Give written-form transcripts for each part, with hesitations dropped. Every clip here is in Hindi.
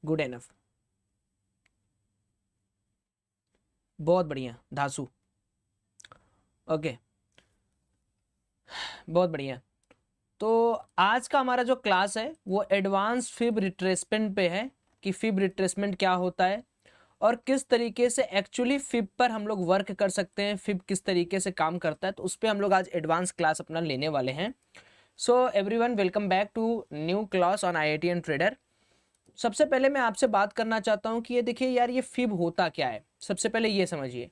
गुड एनफ, बहुत बढ़िया धासु, ओके बहुत बढ़िया। तो आज का हमारा जो क्लास है वो एडवांस फिब रिट्रेसमेंट पे है कि फिब रिट्रेसमेंट क्या होता है और किस तरीके से एक्चुअली फिब पर हम लोग वर्क कर सकते हैं, फिब किस तरीके से काम करता है, तो उस पर हम लोग आज एडवांस क्लास अपना लेने वाले हैं। So everyone welcome back to new class on IITN trader. सबसे पहले मैं आपसे बात करना चाहता हूँ कि ये देखिए यार ये फिब होता क्या है। सबसे पहले ये समझिए,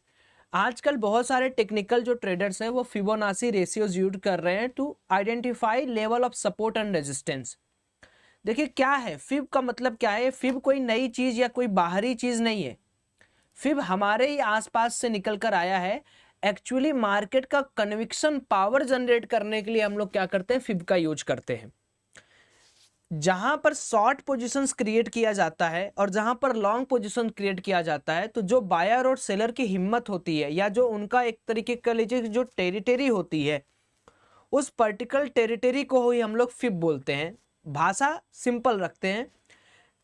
आजकल बहुत सारे टेक्निकल जो ट्रेडर्स हैं वो फिबोनाची रेशियोज यूज कर रहे हैं to identify level of support and resistance. देखिए क्या है फिब का मतलब, क्या है फिब कोई नई चीज या कोई बाहरी चीज नहीं है। फिब हमारे ही आसपास से निकल कर आया है। एक्चुअली मार्केट का कन्विक्शन पावर जनरेट करने के लिए हम लोग क्या करते हैं, फिब का यूज करते हैं। जहां पर शॉर्ट पोजीशंस क्रिएट किया जाता है और जहां पर लॉन्ग पोजीशन क्रिएट किया जाता है, तो जो बायर और सेलर की हिम्मत होती है या जो उनका एक तरीके का लीजिए जो टेरिटरी होती है, उस पर्टिकुलर टेरिटरी को ही हम लोग फिब बोलते हैं। भाषा सिंपल रखते हैं।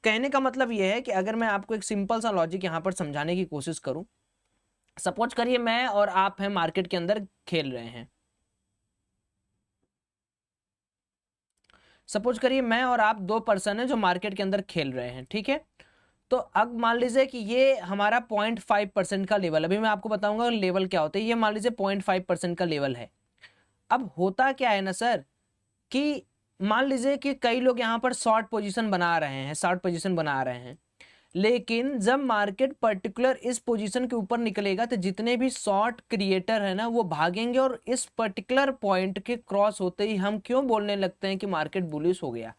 कहने का मतलब यह है कि अगर मैं आपको एक सिंपल सा लॉजिक यहां पर समझाने की कोशिश करूं, सपोज करिए मैं और आप हैं मार्केट के अंदर खेल रहे हैं। सपोज करिए मैं और आप दो पर्सन हैं जो मार्केट के अंदर खेल रहे हैं, ठीक है। तो अब मान लीजिए कि ये हमारा 0.5% का लेवल, अभी मैं आपको बताऊंगा लेवल क्या होता है। ये मान लीजिए 0.5% का लेवल है। अब होता क्या है ना सर, कि मान लीजिए कि कई लोग यहाँ पर शॉर्ट पोजीशन बना रहे हैं, शॉर्ट पोजीशन बना रहे हैं, लेकिन जब मार्केट पर्टिकुलर इस पोजीशन के ऊपर निकलेगा तो जितने भी शॉर्ट क्रिएटर है ना वो भागेंगे और इस पर्टिकुलर पॉइंट के क्रॉस होते ही हम क्यों बोलने लगते हैं कि मार्केट बुलिश हो गया।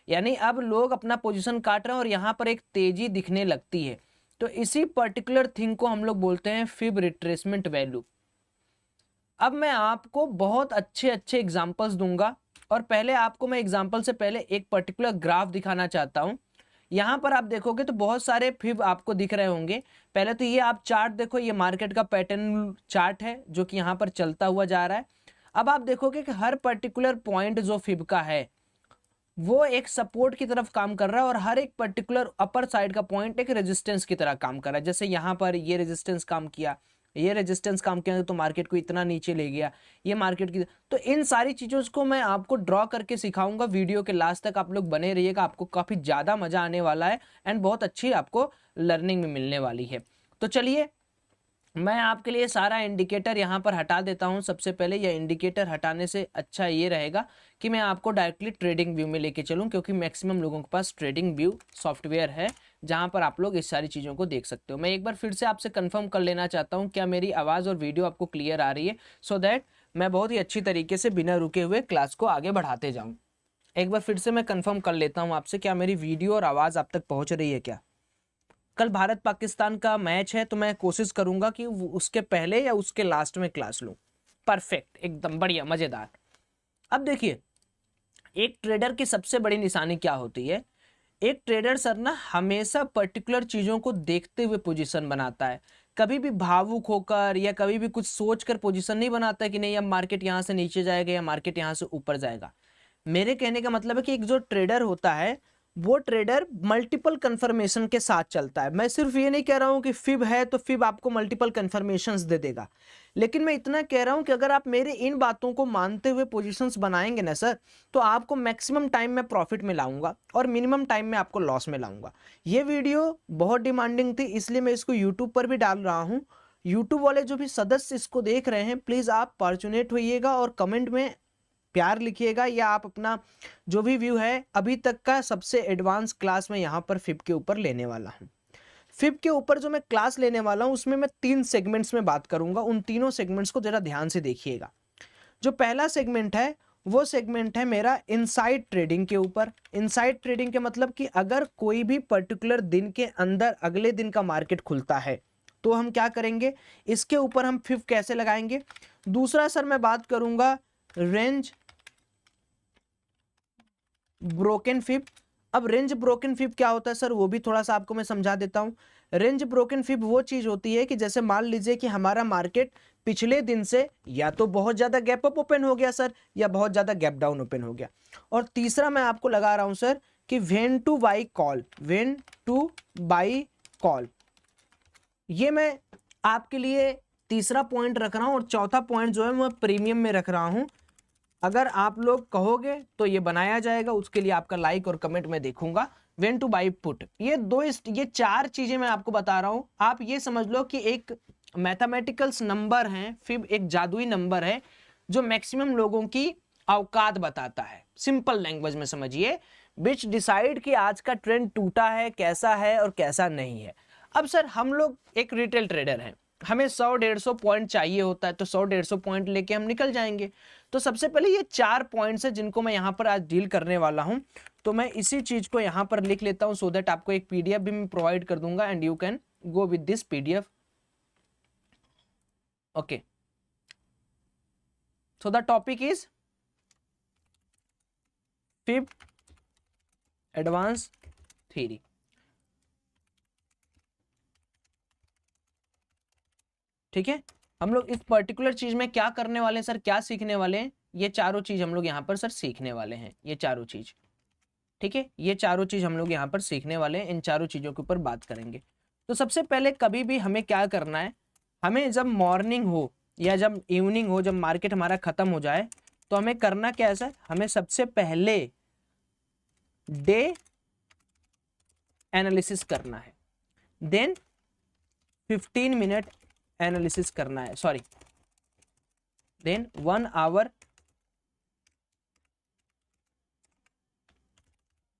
यानी अब लोग अपना पोजीशन काट रहे हैं और यहाँ पर एक तेजी दिखने लगती है। तो इसी पर्टिकुलर थिंग को हम लोग बोलते हैं फिब रिट्रेसमेंट वैल्यू। अब मैं आपको बहुत अच्छे अच्छे एग्जांपल्स दूंगा और पहले आपको मैं एग्जांपल से पहले एक पर्टिकुलर ग्राफ दिखाना चाहता हूं। यहां पर आप देखोगे तो बहुत सारे फिब आपको दिख रहे होंगे। पहले तो ये आप चार्ट देखो, ये मार्केट का पैटर्न चार्ट है जो कि यहाँ पर चलता हुआ जा रहा है। अब आप देखोगे कि हर पर्टिकुलर पॉइंट जो फिब का है वो एक सपोर्ट की तरफ काम कर रहा है और हर एक पर्टिकुलर अपर साइड का पॉइंट एक रेजिस्टेंस की तरह काम कर रहा है। जैसे यहाँ पर ये रेजिस्टेंस काम किया, ये रेजिस्टेंस काम किया तो मार्केट को इतना नीचे ले गया, ये मार्केट की। तो इन सारी चीज़ों को मैं आपको ड्रॉ करके सिखाऊंगा। वीडियो के लास्ट तक आप लोग बने रहिएगा, आपको काफ़ी ज़्यादा मज़ा आने वाला है एंड बहुत अच्छी आपको लर्निंग में मिलने वाली है। तो चलिए मैं आपके लिए सारा इंडिकेटर यहाँ पर हटा देता हूँ। सबसे पहले यह इंडिकेटर हटाने से अच्छा ये रहेगा कि मैं आपको डायरेक्टली ट्रेडिंग व्यू में लेके चलूँ, क्योंकि मैक्सिमम लोगों के पास ट्रेडिंग व्यू सॉफ्टवेयर है जहाँ पर आप लोग इस सारी चीज़ों को देख सकते हो। मैं एक बार फिर से आपसे कंफर्म कर लेना चाहता हूँ क्या मेरी आवाज़ और वीडियो आपको क्लियर आ रही है, सो दैट मैं बहुत ही अच्छी तरीके से बिना रुके हुए क्लास को आगे बढ़ाते जाऊँ। एक बार फिर से मैं कंफर्म कर लेता हूँ आपसे, क्या मेरी वीडियो और आवाज़ आप तक पहुँच रही है क्या। कल भारत पाकिस्तान का मैच है तो मैं कोशिश करूंगा कि उसके पहले या उसके लास्ट में क्लास लूं। परफेक्ट, एकदम बढ़िया, मजेदार। अब देखिए एक ट्रेडर की सबसे बड़ी निशानी क्या होती है। एक ट्रेडर सर ना हमेशा पर्टिकुलर चीजों को देखते हुए पोजीशन बनाता है। कभी भी भावुक होकर या कभी भी कुछ सोचकर पोजीशन नहीं बनाता है कि नहीं अब मार्केट यहां से नीचे जाएगा या मार्केट यहां से ऊपर जाएगा। मेरे कहने का मतलब है कि एक जो ट्रेडर होता है वो ट्रेडर मल्टीपल कंफर्मेशन के साथ चलता है। मैं सिर्फ ये नहीं कह रहा हूं कि फिब है तो फिब आपको मल्टीपल कंफर्मेशंस दे देगा, लेकिन मैं इतना कह रहा हूं कि अगर आप मेरे इन बातों को मानते हुए पोजीशंस बनाएंगे ना सर, तो आपको मैक्सिमम टाइम में प्रॉफिट में लाऊंगा और मिनिमम टाइम में आपको लॉस में लाऊंगा। ये वीडियो बहुत डिमांडिंग थी, इसलिए मैं इसको यूट्यूब पर भी डाल रहा हूँ। यूट्यूब वाले जो भी सदस्य इसको देख रहे हैं प्लीज़ आप फॉर्चुनेट होइएगा और कमेंट में प्यार लिखिएगा, या आप अपना जो भी व्यू है अभी तक का सबसे एडवांस क्लास में यहाँ पर फिब के ऊपर लेने वाला हूँ। फिब के ऊपर जो मैं क्लास लेने वाला हूँ उसमें मैं 3 सेगमेंट्स में बात करूंगा। उन तीनों सेगमेंट्स को जरा ध्यान से देखिएगा। जो पहला सेगमेंट है वो सेगमेंट है मेरा इनसाइड ट्रेडिंग के ऊपर। इनसाइड ट्रेडिंग के मतलब कि अगर कोई भी पर्टिकुलर दिन के अंदर अगले दिन का मार्केट खुलता है तो हम क्या करेंगे, इसके ऊपर हम फिब कैसे लगाएंगे। दूसरा सर मैं बात करूंगा रेंज ब्रोकन फिब। अब रेंज ब्रोकन फिब क्या होता है सर, वो भी थोड़ा सा आपको मैं समझा देता हूं। रेंज ब्रोकन फिब वो चीज होती है कि जैसे मान लीजिए कि हमारा मार्केट पिछले दिन से या तो बहुत ज्यादा गैप अप ओपन हो गया सर या बहुत ज्यादा गैप डाउन ओपन हो गया। और तीसरा मैं आपको लगा रहा हूं सर कि when two by call, when two by call. ये मैं आपके लिए तीसरा पॉइंट रख रहा हूं और चौथा पॉइंट जो है मैं प्रीमियम में रख रहा हूं। अगर आप लोग कहोगे तो ये बनाया जाएगा, उसके लिए आपका लाइक और कमेंट मैं देखूंगा। व्हेन टू बाई पुट, ये चार चीजें मैं आपको बता रहा हूं। आप ये समझ लो कि एक मैथमेटिकल्स नंबर है, फिर एक जादुई नंबर है जो मैक्सिमम लोगों की औकात बताता है। सिंपल लैंग्वेज में समझिए, विच डिसाइड कि आज का ट्रेंड टूटा है, कैसा है और कैसा नहीं है। अब सर हम लोग एक रिटेल ट्रेडर हैं, हमें 100-150 पॉइंट चाहिए होता है, तो 100-150 पॉइंट लेके हम निकल जाएंगे। तो सबसे पहले ये 4 पॉइंट्स है जिनको मैं यहाँ पर आज डील करने वाला हूँ। तो मैं इसी चीज को यहाँ पर लिख लेता हूँ सो दैट आपको एक पीडीएफ भी मैं प्रोवाइड कर दूंगा and you can go with this PDF. Okay, so the topic is fib advance theory. ठीक है, हम लोग इस पर्टिकुलर चीज में क्या करने वाले हैं सर, क्या सीखने वाले हैं, ये चारों चीज हम लोग यहाँ पर सर सीखने वाले हैं, ये चारों चीज। ठीक है, ये चारों चीज हम लोग यहाँ पर सीखने वाले हैं, इन चारों चीजों के ऊपर बात करेंगे। तो सबसे पहले कभी भी हमें क्या करना है, हमें जब मॉर्निंग हो या जब इवनिंग हो, जब मार्केट हमारा खत्म हो जाए, तो हमें करना क्या है सर, हमें सबसे पहले डे एनालिसिस करना है, देन 15 मिनट एनालिसिस करना है, सॉरी देन 1 आवर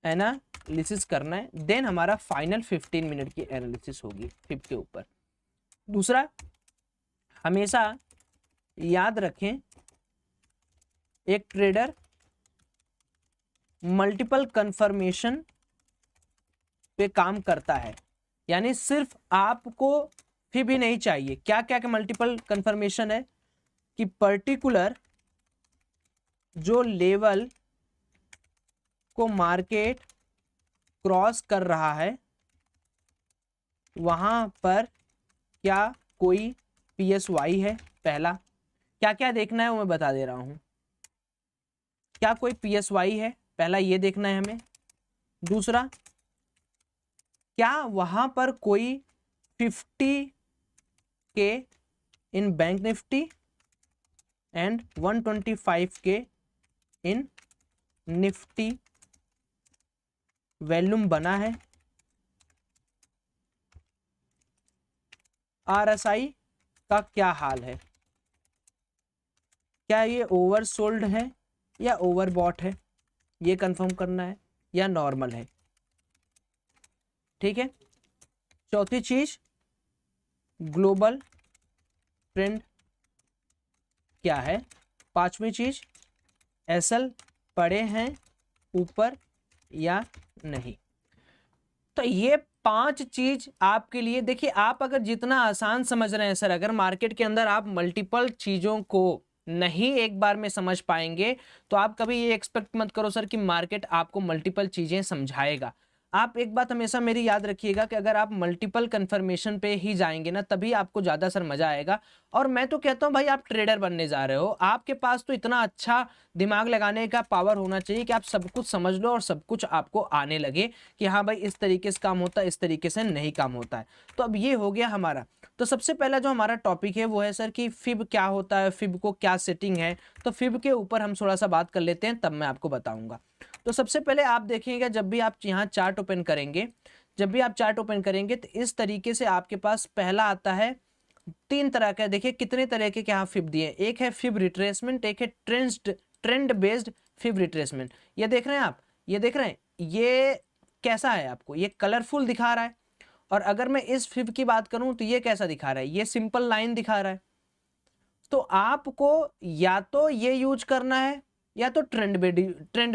एनालिसिस करना है, देन हमारा फाइनल 15 मिनट की एनालिसिस होगी फिब के ऊपर। दूसरा, हमेशा याद रखें एक ट्रेडर मल्टीपल कंफर्मेशन पे काम करता है, यानी सिर्फ आपको फिब ही नहीं चाहिए। क्या क्या क्या मल्टीपल कंफर्मेशन है कि पर्टिकुलर जो लेवल को मार्केट क्रॉस कर रहा है वहां पर क्या कोई PSY है, पहला। क्या क्या देखना है वो मैं बता दे रहा हूं, क्या कोई PSY है, पहला ये देखना है हमें। दूसरा, क्या वहां पर कोई 50 के इन बैंक निफ्टी एंड 125 के इन निफ्टी वॉल्यूम बना है। RSI का क्या हाल है, क्या ये ओवरसोल्ड है या ओवरबॉट है, ये कंफर्म करना है, या नॉर्मल है। ठीक है, चौथी चीज ग्लोबल ट्रेंड क्या है। पांचवी चीज SL पड़े हैं ऊपर या नहीं। तो ये 5 चीज आपके लिए, देखिए आप अगर जितना आसान समझ रहे हैं सर, अगर मार्केट के अंदर आप मल्टीपल चीजों को नहीं एक बार में समझ पाएंगे तो आप कभी ये एक्सपेक्ट मत करो सर कि मार्केट आपको मल्टीपल चीजें समझाएगा। आप एक बात हमेशा मेरी याद रखिएगा कि अगर आप मल्टीपल कंफर्मेशन पे ही जाएंगे ना, तभी आपको ज्यादा सर मजा आएगा। और मैं तो कहता हूं भाई, आप ट्रेडर बनने जा रहे हो, आपके पास तो इतना अच्छा दिमाग लगाने का पावर होना चाहिए कि आप सब कुछ समझ लो और सब कुछ आपको आने लगे कि हाँ भाई इस तरीके से काम होता है, इस तरीके से नहीं काम होता है। तो अब ये हो गया हमारा। तो सबसे पहला जो हमारा टॉपिक है वो है सर कि फिब क्या होता है, फिब को क्या सेटिंग है। तो फिब के ऊपर हम थोड़ा सा बात कर लेते हैं, तब मैं आपको बताऊंगा। तो सबसे पहले आप देखेंगे, जब भी आप यहाँ चार्ट ओपन करेंगे, तो इस तरीके से आपके पास पहला आता है 3 तरह का। देखिए कितने तरह के यहाँ फिब दिए, एक है फिब रिट्रेसमेंट, एक है ट्रेंड बेस्ड फिब रिट्रेसमेंट। ये देख रहे हैं आप, ये देख रहे हैं, ये कैसा है आपको, ये कलरफुल दिखा रहा है। और अगर मैं इस फिब की बात करूं तो ये कैसा दिखा रहा है, ये सिंपल लाइन दिखा रहा है। तो आपको या तो ये यूज करना है या तो ट्रेंड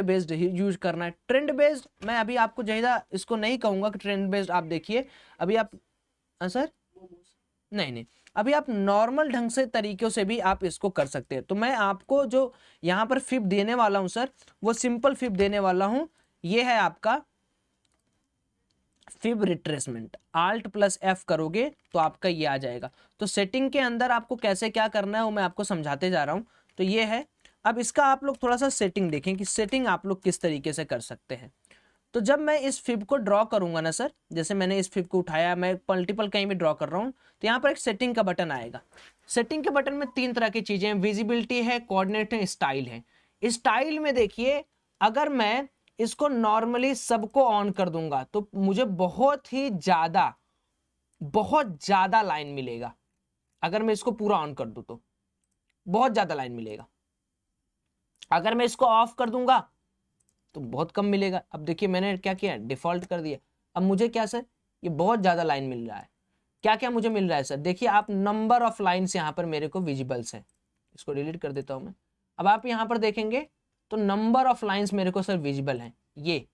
बेस्ड यूज करना है। ट्रेंड बेस्ड मैं अभी आपको ज्यादा इसको नहीं कहूंगा कि ट्रेंड बेस्ड आप देखिए, अभी आप सर नहीं, अभी आप नॉर्मल ढंग से तरीकों से भी आप इसको कर सकते हैं। तो मैं आपको जो यहाँ पर फिब देने वाला हूं सर, वो सिंपल फिब देने वाला हूं। ये है आपका फिब रिट्रेसमेंट, Alt+F करोगे तो आपका ये आ जाएगा। तो सेटिंग के अंदर आपको कैसे क्या करना है वो मैं आपको समझाते जा रहा हूं। तो ये है, अब इसका आप लोग थोड़ा सा सेटिंग देखें कि सेटिंग आप लोग किस तरीके से कर सकते हैं। तो जब मैं इस फिब को ड्रॉ करूंगा ना सर, जैसे मैंने इस फिब को उठाया, मैं मल्टीपल कहीं भी ड्रॉ कर रहा हूं, तो यहाँ पर एक सेटिंग का बटन आएगा। सेटिंग के बटन में 3 तरह की चीजें हैं, विजिबिलिटी है, कोऑर्डिनेट है, स्टाइल है। स्टाइल में देखिए, अगर मैं इसको नॉर्मली सबको ऑन कर दूंगा तो मुझे बहुत ज्यादा लाइन मिलेगा। अगर मैं इसको पूरा ऑन कर दूं तो बहुत ज्यादा लाइन मिलेगा। अगर मैं इसको ऑफ कर दूंगा तो बहुत कम मिलेगा। अब देखिए मैंने क्या किया, डिफॉल्ट कर दिया। अब मुझे क्या सर, ये बहुत ज्यादा लाइन मिल रहा है। क्या क्या मुझे मिल रहा है सर, देखिए आप नंबर ऑफ लाइन्स यहाँ पर मेरे को विजिबल्स हैं। इसको डिलीट कर देता हूं मैं। अब आप यहाँ पर देखेंगे तो नंबर ऑफ लाइन्स मेरे को सर विजिबल हैं ये।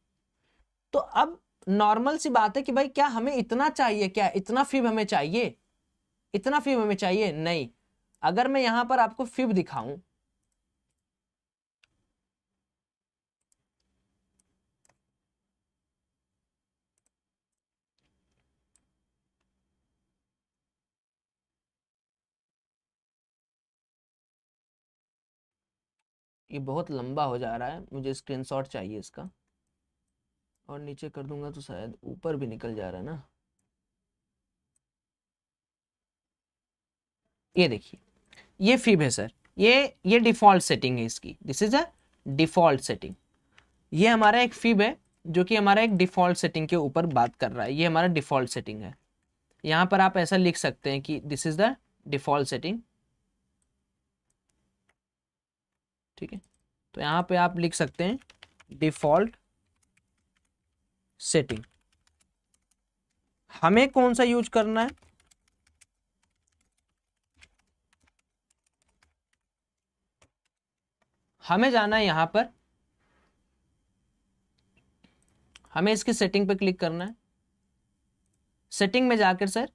तो अब नॉर्मल सी बात है कि भाई क्या हमें इतना चाहिए, क्या इतना फिब हमें चाहिए, इतना फिब हमें चाहिए नहीं। अगर मैं यहां पर आपको फिब दिखाऊं, ये बहुत लंबा हो जा रहा है, मुझे स्क्रीनशॉट चाहिए इसका, और नीचे कर दूंगा तो शायद ऊपर भी निकल जा रहा है ना। ये देखिए ये फिब है सर, ये डिफॉल्ट सेटिंग है इसकी, this is a default setting. ये हमारा एक फिब है जो कि हमारा एक डिफॉल्ट सेटिंग के ऊपर बात कर रहा है, ये हमारा डिफॉल्ट सेटिंग है। यहां पर आप ऐसा लिख सकते हैं कि this is the default setting, ठीक है। तो यहां पे आप लिख सकते हैं डिफॉल्ट सेटिंग। हमें कौन सा यूज करना है, हमें जाना है यहां पर, हमें इसकी सेटिंग पे क्लिक करना है। सेटिंग में जाकर सर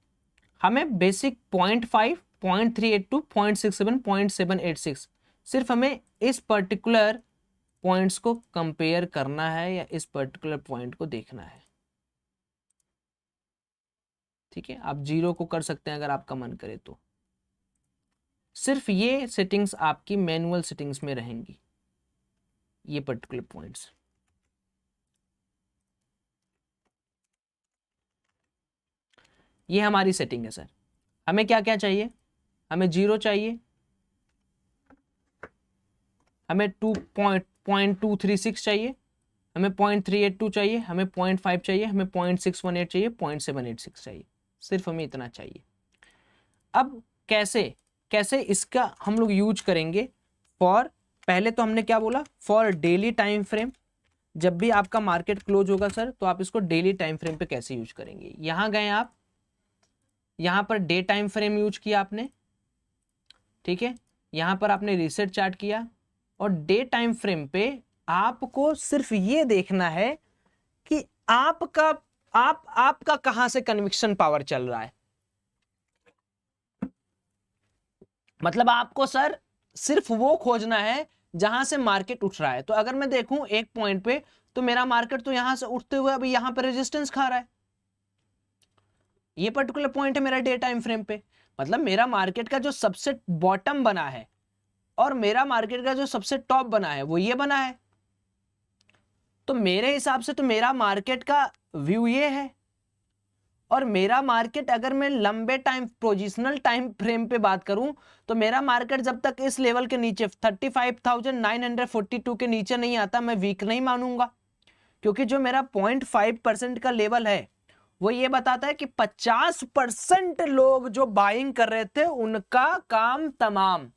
हमें बेसिक 0.5, 0.382, 0.67, 0.786, सिर्फ हमें इस पर्टिकुलर पॉइंट्स को कंपेयर करना है या इस पर्टिकुलर पॉइंट को देखना है, ठीक है। आप 0 को कर सकते हैं अगर आपका मन करे तो। सिर्फ ये सेटिंग्स आपकी मैनुअल सेटिंग्स में रहेंगी, ये पर्टिकुलर पॉइंट्स। ये हमारी सेटिंग है सर। हमें क्या क्या चाहिए, हमें 0 चाहिए, हमें 2.236 चाहिए, हमें 0.382 चाहिए, हमें 0.5 चाहिए, हमें 0.618 चाहिए, 0.786 चाहिए, सिर्फ हमें इतना चाहिए। अब कैसे कैसे इसका हम लोग यूज करेंगे, फॉर, पहले तो हमने क्या बोला, फॉर डेली टाइम फ्रेम। जब भी आपका मार्केट क्लोज होगा सर तो आप इसको डेली टाइम फ्रेम पे कैसे यूज करेंगे। यहां गए आप, यहां per day time frame use किया आपने, ठीक है। यहां पर आपने रीसेट चार्ट किया, और डे टाइम फ्रेम पे आपको सिर्फ ये देखना है कि आपका कहां से कन्विक्शन पावर चल रहा है। मतलब आपको सर सिर्फ वो खोजना है जहां से मार्केट उठ रहा है। तो अगर मैं देखूं एक पॉइंट पे, तो मेरा मार्केट तो यहां से उठते हुए अभी यहां पर रेजिस्टेंस खा रहा है, ये पर्टिकुलर पॉइंट है मेरा डे टाइम फ्रेम पे। मतलब मेरा मार्केट का जो सबसे बॉटम बना है और मेरा मार्केट का जो सबसे टॉप बना है वो ये बना है। तो मेरे हिसाब से तो मेरा मार्केट का व्यू ये है, और मेरा मार्केट अगर मैं लंबे टाइम पोजिशनल टाइम फ्रेम पे बात करूं तो मेरा मार्केट जब तक इस लेवल के नीचे 35,942 के नीचे नहीं आता मैं वीक नहीं मानूंगा। क्योंकि जो मेरा 0.5% का लेवल है वो ये बताता है कि 50% लोग जो बाइंग कर रहे थे उनका काम तमाम।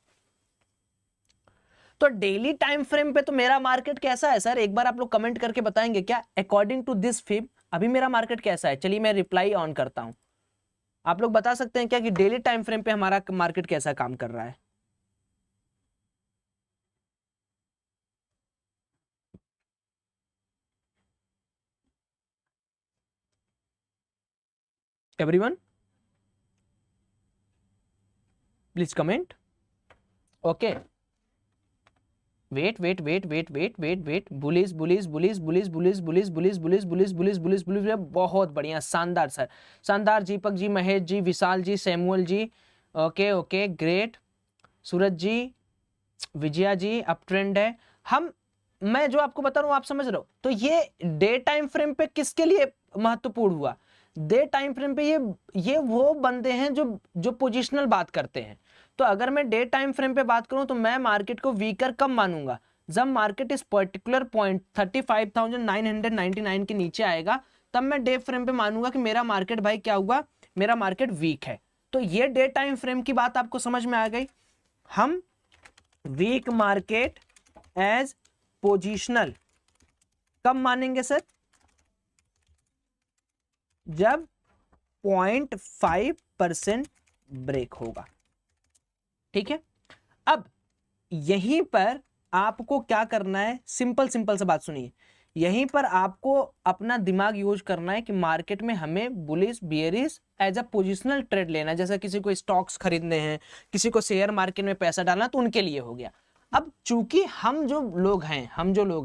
तो डेली टाइम फ्रेम पे तो मेरा मार्केट कैसा है सर, एक बार आप लोग कमेंट करके बताएंगे क्या, अकॉर्डिंग टू दिस फिब अभी मेरा मार्केट कैसा है। चलिए मैं रिप्लाई ऑन करता हूं, आप लोग बता सकते हैं क्या कि डेली टाइम फ्रेम पे हमारा मार्केट कैसा काम कर रहा है। Everyone please comment. Okay, wait wait wait wait wait wait wait, bullish bullish bullish bullish bullish bullish bullish bullish bullish bullish bullish bullish, बहुत बढ़िया, शानदार सर, शानदार। Deepak ji, Mahesh ji, Vishal ji, Samuel ji, okay okay great. Suraj ji, Vijaya ji, up trend है। हम मैं जो आपको बता रहा हूँ आप समझ रहे हो। तो ये डे टाइम फ्रेम पे किसके लिए महत्वपूर्ण हुआ, डे टाइम फ्रेम पे ये वो बंदे हैं जो पोजिशनल बात करते हैं। तो अगर मैं डे टाइम फ्रेम पे बात करूं तो मैं मार्केट को वीकर कब मानूंगा, जब मार्केट इस पर्टिकुलर पॉइंट 35,999 के नीचे आएगा, तब मैं डे फ्रेम पे मानूंगा कि मेरा मार्केट भाई क्या हुआ, मेरा मार्केट वीक है। तो ये डे टाइम फ्रेम की बात आपको समझ में आ गई। हम वीक मार्केट एज पोजिशनल कब मानेंगे सर, जब 0.5% ब्रेक होगा। ठीक है, अब यहीं पर आपको क्या करना है, सिंपल से बात सुनिए, यहीं पर आपको अपना दिमाग यूज करना है कि मार्केट में हमें bullish bearish as a positional trade लेना है। जैसे किसी को स्टॉक्स खरीदने हैं, किसी को शेयर मार्केट में पैसा डालना, तो उनके लिए हो गया। अब चूंकि हम जो लोग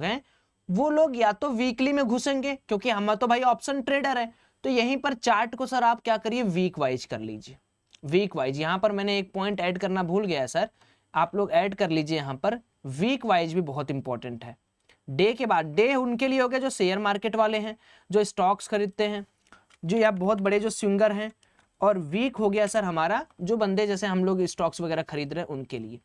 हैं वो लोग या तो वीकली में घुसेंगे, क्योंकि हम तो भाई ऑप्शन ट्रेडर है। तो यहीं पर चार्ट को सर आप क्या करिए, वीक वाइज कर लीजिए, वीक वाइज। यहां पर मैंने एक पॉइंट ऐड करना भूल गया सर, आप लोग ऐड कर लीजिए यहां पर, वीक वाइज भी बहुत इंपॉर्टेंट है। डे के बाद, डे उनके लिए हो गया जो शेयर मार्केट वाले हैं, जो स्टॉक्स खरीदते हैं, जो या बहुत बड़े जो स्विंगर हैं, और वीक हो गया सर हमारा जो बंदे जैसे हम लोग स्टॉक्स वगैरह खरीद रहे हैं उनके लिए।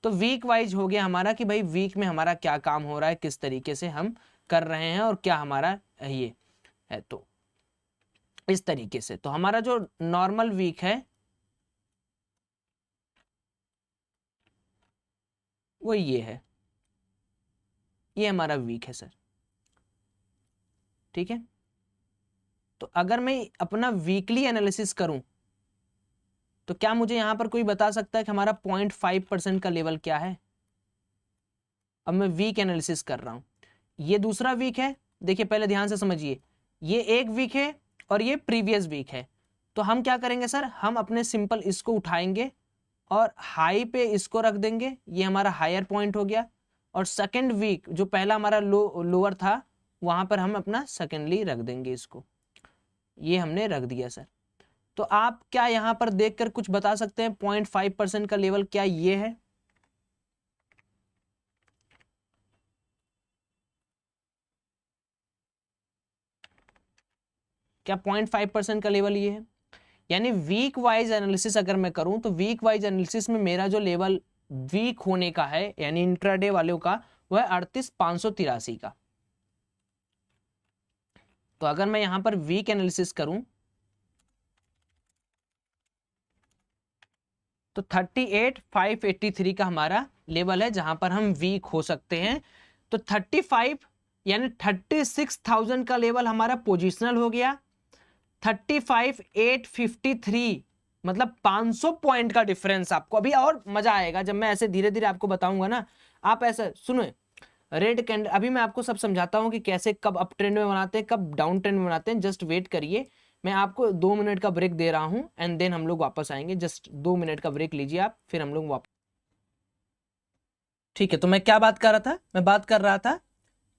तो वीक वाइज हो गया हमारा कि भाई वीक में हमारा क्या काम हो रहा है, किस तरीके से हम कर रहे हैं और क्या हमारा ये है। तो इस तरीके से तो हमारा जो नॉर्मल वीक है वो ये है, ये हमारा वीक है सर। ठीक है, तो अगर मैं अपना वीकली एनालिसिस करूं तो क्या मुझे यहां पर कोई बता सकता है कि हमारा 0.5% का लेवल क्या है। अब मैं वीक एनालिसिस कर रहा हूं, ये दूसरा वीक है, देखिए पहले ध्यान से समझिए, ये एक वीक है और ये प्रीवियस वीक है। तो हम क्या करेंगे सर, हम अपने सिंपल इसको उठाएंगे और हाई पे इसको रख देंगे, ये हमारा हायर पॉइंट हो गया। और सेकंड वीक जो पहला हमारा लोअर था, वहां पर हम अपना सेकेंडली रख देंगे इसको, ये हमने रख दिया सर। तो आप क्या यहां पर देखकर कुछ बता सकते हैं 0.5% का लेवल क्या ये है। क्या 0.5% का लेवल ये है, यानी वीक वाइज एनालिसिस अगर मैं करूं तो वीक वाइज एनालिसिस में मेरा जो लेवल वीक होने का है यानी इंट्राडे वालों का, वह 38,583 का। तो अगर मैं यहां पर वीक एनालिसिस करूं तो 38,583 का हमारा लेवल है जहां पर हम वीक हो सकते हैं। तो 35 यानी 36,000 का लेवल हमारा पोजिशनल हो गया। 35,853 मतलब 500 पॉइंट का डिफरेंस। आपको अभी और मजा आएगा जब मैं ऐसे धीरे धीरे आपको बताऊंगा ना। आप ऐसा सुनो, रेड कैंडल, अभी मैं आपको सब समझाता हूं कि कैसे कब अप ट्रेंड में बनाते हैं, कब डाउन ट्रेंड में बनाते हैं। जस्ट वेट करिए, मैं आपको 2 मिनट का ब्रेक दे रहा हूं एंड देन हम लोग वापस आएंगे। जस्ट 2 मिनट का ब्रेक लीजिए आप, फिर हम लोग वापस। ठीक है, तो मैं क्या बात कर रहा था, मैं बात कर रहा था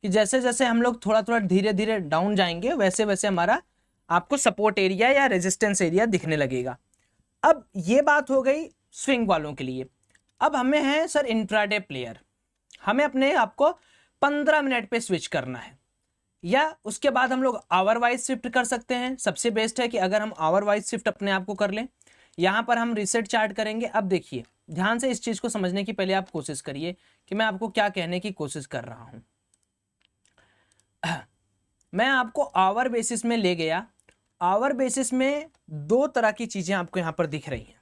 कि जैसे जैसे हम लोग थोड़ा थोड़ा धीरे धीरे डाउन जाएंगे, वैसे वैसे हमारा आपको सपोर्ट एरिया या रेजिस्टेंस एरिया दिखने लगेगा। अब ये बात हो गई स्विंग वालों के लिए। अब हमें है सर इंट्राडे प्लेयर, हमें अपने आपको 15 मिनट पे स्विच करना है, या उसके बाद हम लोग आवर वाइज शिफ्ट कर सकते हैं। सबसे बेस्ट है कि अगर हम आवर वाइज शिफ्ट अपने आप को कर लें। यहां पर हम रिसेट चार्ट करेंगे। अब देखिए ध्यान से इस चीज को समझने की पहले आप कोशिश करिए कि मैं आपको क्या कहने की कोशिश कर रहा हूं। मैं आपको आवर बेसिस में ले गया। आवर बेसिस में 2 तरह की चीजें आपको यहां पर दिख रही हैं।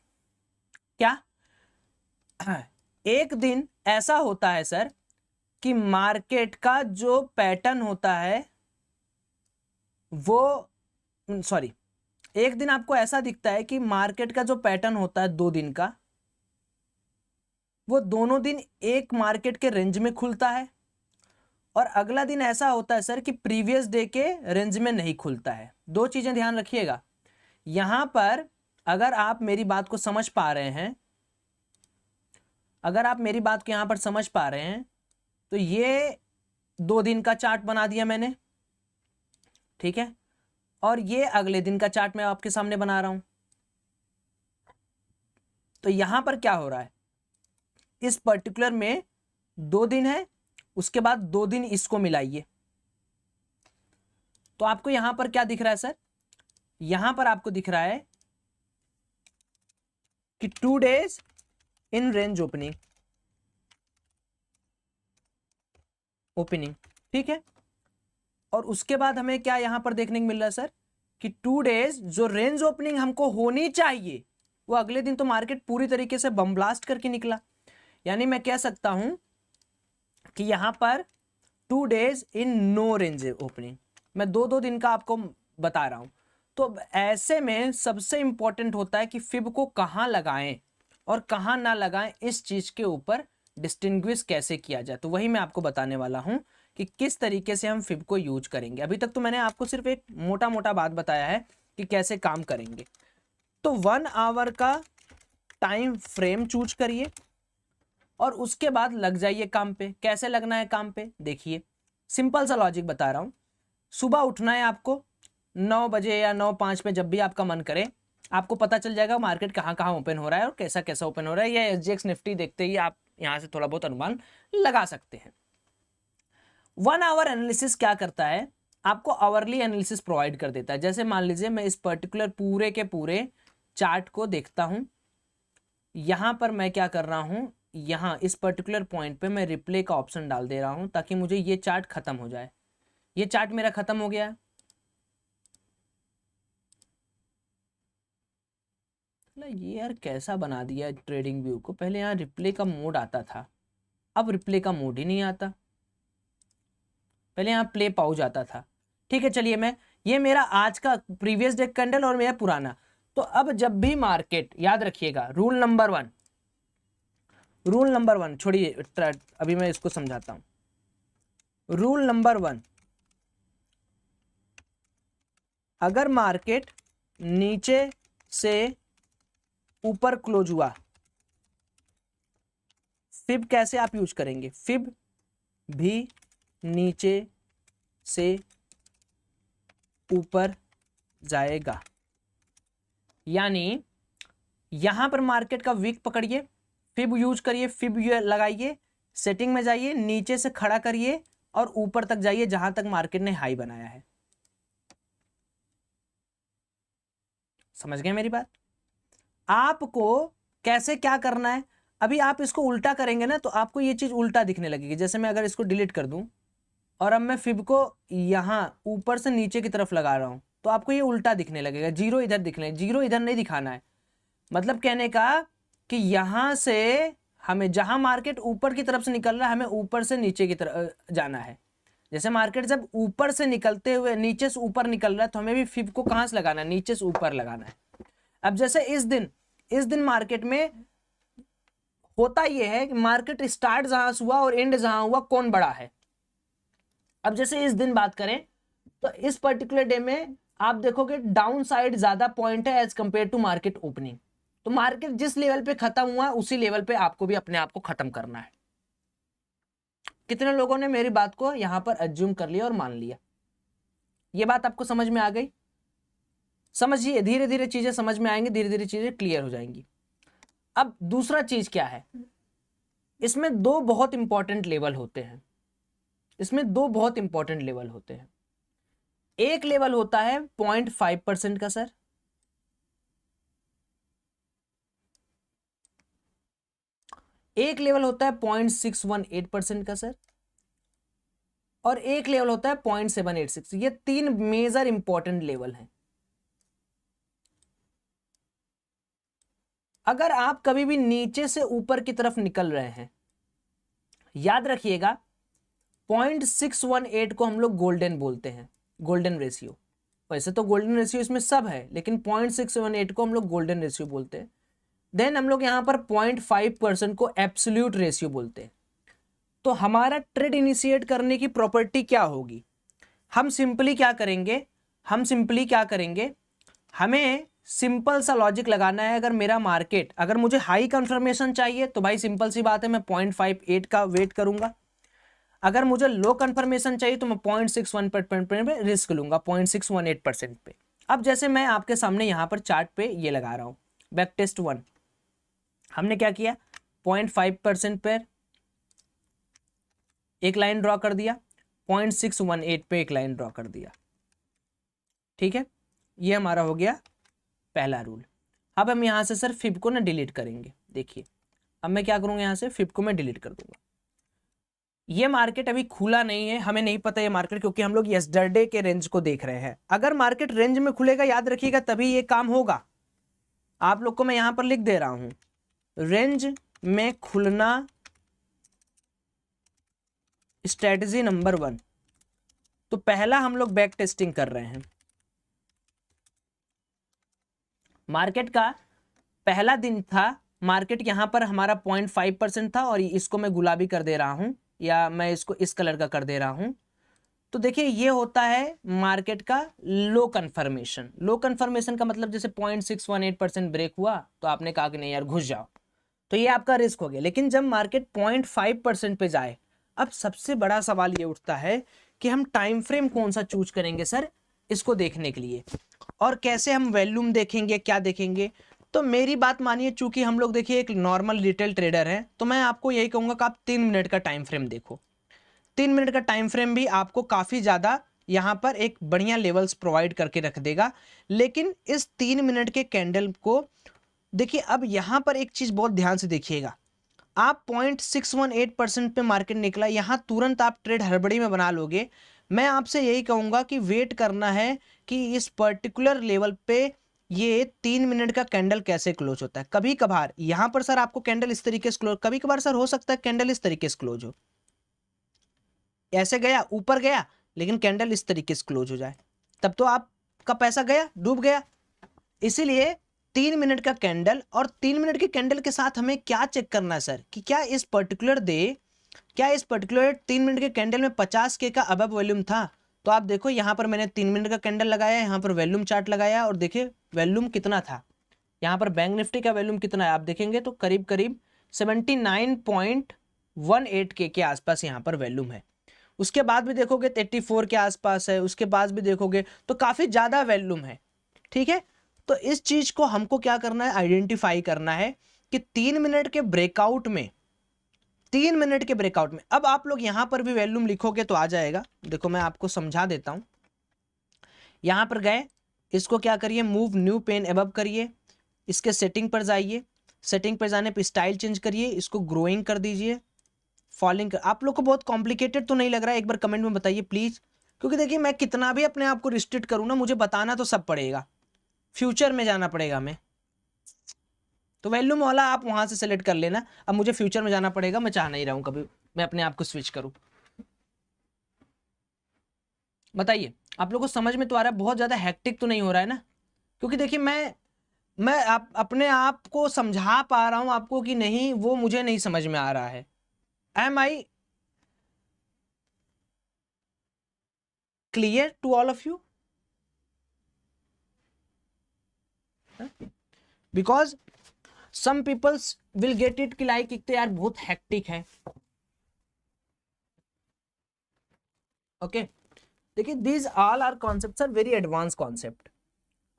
क्या? एक दिन ऐसा होता है सर कि मार्केट का जो पैटर्न होता है वो, सॉरी, एक दिन आपको ऐसा दिखता है कि मार्केट का जो पैटर्न होता है 2 दिन का, वो दोनों दिन एक मार्केट के रेंज में खुलता है, और अगला दिन ऐसा होता है सर कि प्रीवियस डे के रेंज में नहीं खुलता है। 2 चीजें ध्यान रखिएगा। यहां पर अगर आप मेरी बात को समझ पा रहे हैं, अगर आप मेरी बात को यहां पर समझ पा रहे हैं, तो ये 2 दिन का चार्ट बना दिया मैंने, ठीक है, और ये अगले दिन का चार्ट मैं आपके सामने बना रहा हूं। तो यहां पर क्या हो रहा है, इस पर्टिकुलर में 2 दिन है, उसके बाद 2 दिन इसको मिलाइए, तो आपको यहां पर क्या दिख रहा है सर, यहां पर आपको दिख रहा है कि 2 days इन रेंज ओपनिंग, ठीक है। और उसके बाद हमें क्या यहां पर देखने को मिल रहा है सर कि 2 days जो रेंज ओपनिंग हमको होनी चाहिए वो अगले दिन तो मार्केट पूरी तरीके से बम ब्लास्ट करके निकला। यानी मैं कह सकता हूं कि यहां पर 2 days in no range opening, मैं 2-2 दिन का आपको बता रहा हूं। तो ऐसे में सबसे इंपॉर्टेंट होता है कि फिब को कहां लगाएं और कहां ना लगाएं, इस चीज के ऊपर डिस्टिंग्विश कैसे किया जाए, तो वही मैं आपको बताने वाला हूं कि किस तरीके से हम फिब को यूज करेंगे। अभी तक तो मैंने आपको सिर्फ एक मोटा मोटा बात बताया है कि कैसे काम करेंगे। तो 1 आवर का टाइम फ्रेम चूज करिए और उसके बाद लग जाइए काम पे। कैसे लगना है काम पे, देखिए सिंपल सा लॉजिक बता रहा हूं। सुबह उठना है आपको 9 बजे या 9:05 में, जब भी आपका मन करे, आपको पता चल जाएगा मार्केट कहाँ कहाँ ओपन हो रहा है और कैसा कैसा ओपन हो रहा है। या SGX निफ्टी देखते ही आप यहां से थोड़ा बहुत अनुमान लगा सकते हैं। 1 आवर एनालिसिस क्या करता है, आपको आवरली एनालिसिस प्रोवाइड कर देता है। जैसे मान लीजिए मैं इस पर्टिकुलर पूरे के पूरे चार्ट को देखता हूं, यहां पर मैं क्या कर रहा हूं, यहां इस पर्टिकुलर पॉइंट पे मैं रिप्ले का ऑप्शन डाल दे रहा हूं ताकि मुझे ये चार्ट खत्म हो जाए। ये चार्ट मेरा खत्म हो गया। ये यार कैसा बना दिया ट्रेडिंग व्यू को, पहले यहाँ रिप्ले का मोड आता था, अब रिप्ले का मोड ही नहीं आता, पहले यहाँ प्ले पाउज आता था। ठीक है, चलिए मैं ये मेरा आज का प्रीवियस डे कैंडल और मेरा पुराना। तो अब जब भी मार्केट, याद रखिएगा रूल नंबर 1, रूल नंबर 1 छोड़िए, अभी मैं इसको समझाता हूं। रूल नंबर 1, अगर मार्केट नीचे से ऊपर क्लोज हुआ, फिब कैसे आप यूज करेंगे, फिब भी नीचे से ऊपर जाएगा। यानी यहां पर मार्केट का वीक पकड़िए, फिब यूज करिए, फिब लगाइए, सेटिंग में जाइए, नीचे से खड़ा करिए और ऊपर तक जाइए जहां तक मार्केट ने हाई बनाया है। समझ गए मेरी बात? आपको कैसे क्या करना है, अभी आप इसको उल्टा करेंगे ना तो आपको ये चीज उल्टा दिखने लगेगी। जैसे मैं अगर इसको डिलीट कर दूं और अब मैं फिब को यहां ऊपर से नीचे की तरफ लगा रहा हूं तो आपको ये उल्टा दिखने लगेगा, जीरो इधर दिखने, जीरो इधर नहीं दिखाना है। मतलब कहने का कि यहां से हमें जहां मार्केट ऊपर की तरफ से निकल रहा है हमें ऊपर से नीचे की तरफ जाना है। जैसे मार्केट जब ऊपर से निकलते हुए नीचे से ऊपर निकल रहा है तो हमें भी फिब को कहां से लगाना है, नीचे से ऊपर लगाना है। अब जैसे इस दिन मार्केट में होता यह है कि मार्केट स्टार्ट जहां से हुआ और एंड जहां हुआ कौन बड़ा है। अब जैसे इस दिन बात करें तो इस पर्टिकुलर डे में आप देखोगे डाउन साइड ज्यादा पॉइंट है as compare to market opening. तो मार्केट जिस लेवल पे खत्म हुआ उसी लेवल पे आपको भी अपने आप को खत्म करना है। कितने लोगों ने मेरी बात को यहां पर एज्यूम कर लिया और मान लिया? ये बात आपको समझ में आ गई? समझिए, धीरे धीरे चीजें समझ में आएंगी, धीरे धीरे चीजें क्लियर हो जाएंगी। अब दूसरा चीज क्या है, इसमें 2 बहुत इंपॉर्टेंट लेवल होते हैं, इसमें 2 बहुत इंपॉर्टेंट लेवल होते हैं। एक लेवल होता है 0.5% का सर, एक लेवल होता है 0.618% का सर, और एक लेवल होता है 0.786। ये 3 मेजर इंपॉर्टेंट लेवल हैं। अगर आप कभी भी नीचे से ऊपर की तरफ निकल रहे हैं, याद रखिएगा 0.618 को हम लोग गोल्डन बोलते हैं, गोल्डन रेशियो। वैसे तो गोल्डन रेशियो इसमें सब है लेकिन 0.618 को हम लोग गोल्डन रेशियो बोलते हैं। देन हम लोग यहां पर 0.5% को एब्सोल्यूट रेशियो बोलते हैं। तो हमारा ट्रेड इनिशिएट करने की प्रॉपर्टी क्या होगी, हम सिंपली क्या करेंगे, हमें सिंपल सा लॉजिक लगाना है। अगर मेरा मार्केट, अगर मुझे हाई कंफर्मेशन चाहिए तो भाई सिंपल सी बात है मैं 0.58 का वेट करूंगा। अगर मुझे लो कंफर्मेशन चाहिए तो मैं 0.61% पे रिस्क लूंगा, 0.618% पे। अब जैसे मैं आपके सामने यहां पर चार्ट पे ये लगा रहा हूं, बैक टेस्ट 1 हमने क्या किया, 0.5% पर एक लाइन ड्रॉ कर दिया, 0.618 पे एक लाइन ड्रॉ कर दिया, ठीक है। ये हमारा हो गया पहला रूल। अब हम यहाँ से सर फिब को ना डिलीट करेंगे। देखिए अब मैं क्या करूँगा, यहाँ से फिब को मैं डिलीट कर दूंगा। ये मार्केट अभी खुला नहीं है, हमें नहीं पता ये मार्केट, क्योंकि हम लोग यस्टरडे के रेंज को देख रहे हैं। अगर मार्केट रेंज में खुलेगा, याद रखिएगा, तभी ये काम होगा। आप लोग को मैं यहां पर लिख दे रहा हूं, रेंज में खुलना स्ट्रेटजी नंबर 1। तो पहला हम लोग बैक टेस्टिंग कर रहे हैं। मार्केट का पहला दिन था, मार्केट यहां पर हमारा 0.5% था, और इसको मैं गुलाबी कर दे रहा हूं, या मैं इसको इस कलर का कर दे रहा हूं। तो देखिए ये होता है मार्केट का लो कंफर्मेशन। लो कंफर्मेशन का मतलब जैसे 0.618% ब्रेक हुआ तो आपने कहा कि नहीं यार घुस जाओ, तो ये आपका रिस्क हो गया। लेकिन जब मार्केट 0.5% पे जाए, अब सबसे बड़ा सवाल ये उठता है कि हम टाइम फ्रेम कौन सा चूज करेंगे सर इसको देखने के लिए, और कैसे हम वॉल्यूम देखेंगे, क्या देखेंगे। तो मेरी बात मानिए, चूंकि हम लोग देखिए एक नॉर्मल रिटेल ट्रेडर है, तो मैं आपको यही कहूंगा कि आप 3 मिनट का टाइम फ्रेम देखो। 3 मिनट का टाइम फ्रेम भी आपको काफी ज्यादा यहां पर एक बढ़िया लेवल्स प्रोवाइड करके रख देगा। लेकिन इस 3 मिनट के कैंडल को देखिए, अब यहां पर एक चीज बहुत ध्यान से देखिएगा। आप 0.618% पे मार्केट निकला, यहां तुरंत आप ट्रेड हड़बड़ी में बना लोगे। मैं आपसे यही कहूंगा कि वेट करना है कि इस पर्टिकुलर लेवल पे ये 3 मिनट का कैंडल कैसे क्लोज होता है। कभी कभार यहां पर सर आपको कैंडल इस तरीके से क्लोज, कभी कभार सर हो सकता है कैंडल इस तरीके से क्लोज हो, ऐसे गया ऊपर गया, लेकिन कैंडल इस तरीके से क्लोज हो जाए, तब तो आपका पैसा गया, डूब गया। इसीलिए 3 मिनट का कैंडल, और 3 मिनट के कैंडल के साथ हमें क्या चेक करना है सर, कि क्या इस पर्टिकुलर 3 मिनट के कैंडल में 50K का अबव वॉल्यूम था। तो आप देखो यहाँ पर मैंने 3 मिनट का कैंडल लगाया, यहाँ पर वॉल्यूम चार्ट लगाया, और देखिए वॉल्यूम कितना था। यहाँ पर बैंक निफ्टी का वॉल्यूम कितना है आप देखेंगे तो करीब करीब 79.18K के आसपास यहाँ पर वॉल्यूम है। उसके बाद भी देखोगे 84 के आसपास है, उसके बाद भी देखोगे तो काफी ज्यादा वॉल्यूम है, ठीक है। तो इस चीज को हमको क्या करना है, आइडेंटिफाई करना है कि 3 मिनट के ब्रेकआउट में, 3 मिनट के ब्रेकआउट में, अब आप लोग यहां पर भी वॉल्यूम लिखोगे तो आ जाएगा। देखो मैं आपको समझा देता हूं। यहां पर गए, इसको क्या करिए, मूव न्यू पेन अबव करिए, इसके सेटिंग पर जाइए, सेटिंग पर जाने पर स्टाइल चेंज करिए, इसको ग्रोइंग कर दीजिए, फॉलिंग कर। आप लोग को बहुत कॉम्प्लिकेटेड तो नहीं लग रहा है, एक बार कमेंट में बताइए प्लीज, क्योंकि देखिए मैं कितना भी अपने आप को रिस्ट्रिक्ट करूं ना, मुझे बताना तो सब पड़ेगा, फ्यूचर में जाना पड़ेगा हमें। तो वॉल्यूम वाला आप वहां से सेलेक्ट कर लेना, अब मुझे फ्यूचर में जाना पड़ेगा, मैं चाह नहीं रहा हूं कभी मैं अपने आप को स्विच करूं। बताइए आप लोगों को समझ में तो आ रहा है, बहुत ज्यादा हेक्टिक तो नहीं हो रहा है ना, क्योंकि देखिए मैं आप अपने आप को समझा पा रहा हूं आपको कि नहीं, वो मुझे नहीं समझ में आ रहा है। Am I clear to all of you? Because some peoples will get it कि लाइक एक तो यार बहुत हेक्टिक है। ओके देखिए, these all are concepts are very advance concept.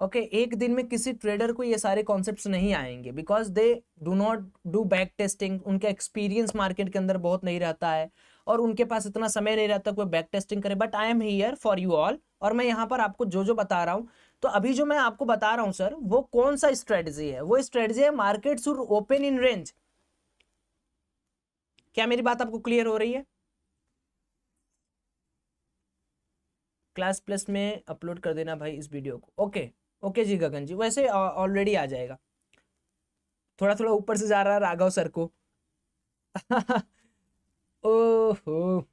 Okay एक दिन में किसी ट्रेडर को ये सारे कॉन्सेप्ट्स नहीं आएंगे, because they do not do back testing, उनका एक्सपीरियंस मार्केट के अंदर बहुत नहीं रहता है, और उनके पास इतना समय नहीं रहता कोई बैक टेस्टिंग करे। But I am here for you all, और मैं यहाँ पर आपको जो जो बता रहा हूँ, तो अभी जो मैं आपको बता रहा हूँ सर, वो कौन सा स्ट्रेटजी है, वो स्ट्रेटजी है market should open in range. क्या मेरी बात आपको क्लियर हो रही है? क्लास प्लस में अपलोड कर देना भाई इस वीडियो को। ओके ओके जी गगन जी, वैसे ऑलरेडी आ जाएगा, थोड़ा थोड़ा ऊपर से जा रहा है राघव सर को। ओहो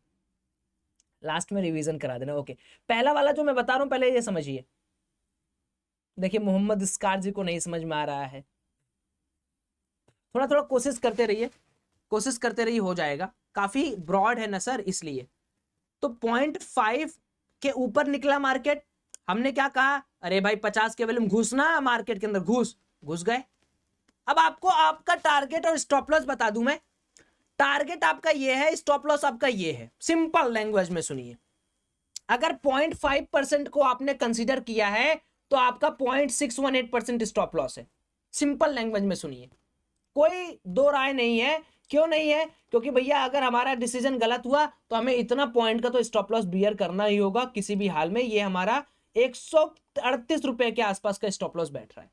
लास्ट में रिवीजन करा देना। ओके पहला वाला जो मैं बता रहा हूं पहले ये समझिए। देखिए मोहम्मद इसकार जी को नहीं समझ में आ रहा है, थोड़ा थोड़ा कोशिश करते रहिए, कोशिश करते रहिए, हो जाएगा। काफी ब्रॉड है ना सर, इसलिए। तो 0.5 के ऊपर निकला मार्केट, हमने क्या कहा, अरे भाई 50 के वॉल्यूम घुसना मार्केट के अंदर, घुस गए। अब आपको आपका टारगेट और स्टॉप लॉस बता दूं मैं। टारगेट आपका ये है, स्टॉप लॉस आपका ये है। सिंपल लैंग्वेज में सुनिए, अगर 0.5% को आपने कंसीडर किया है तो आपका 0.618% स्टॉप लॉस है। सिंपल लैंग्वेज में सुनिए, कोई दो राय नहीं है क्यों नहीं है? क्योंकि भैया अगर हमारा डिसीजन गलत हुआ तो हमें इतना पॉइंट का तो स्टॉप लॉस बियर करना ही होगा किसी भी हाल में। ये हमारा 138 रुपए के आसपास का स्टॉप लॉस बैठ रहा है।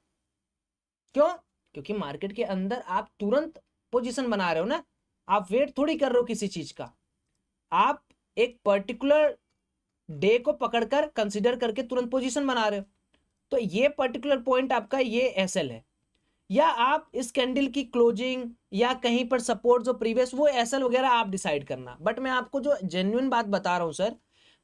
क्यों? क्योंकि मार्केट के अंदर आप तुरंत पोजीशन बना रहे हो ना, आप वेट थोड़ी कर रहे हो किसी चीज का, आप एक पर्टिकुलर डे को पकड़कर कंसीडर करके तुरंत पोजीशन बना रहे हो। तो ये पर्टिकुलर पॉइंट आपका ये एसएल है, या आप इस कैंडल की क्लोजिंग या कहीं पर सपोर्ट जो प्रीवियस वो एसएल वगैरह आप डिसाइड करना। बट मैं आपको जो जेन्युइन बात बता रहा हूं सर,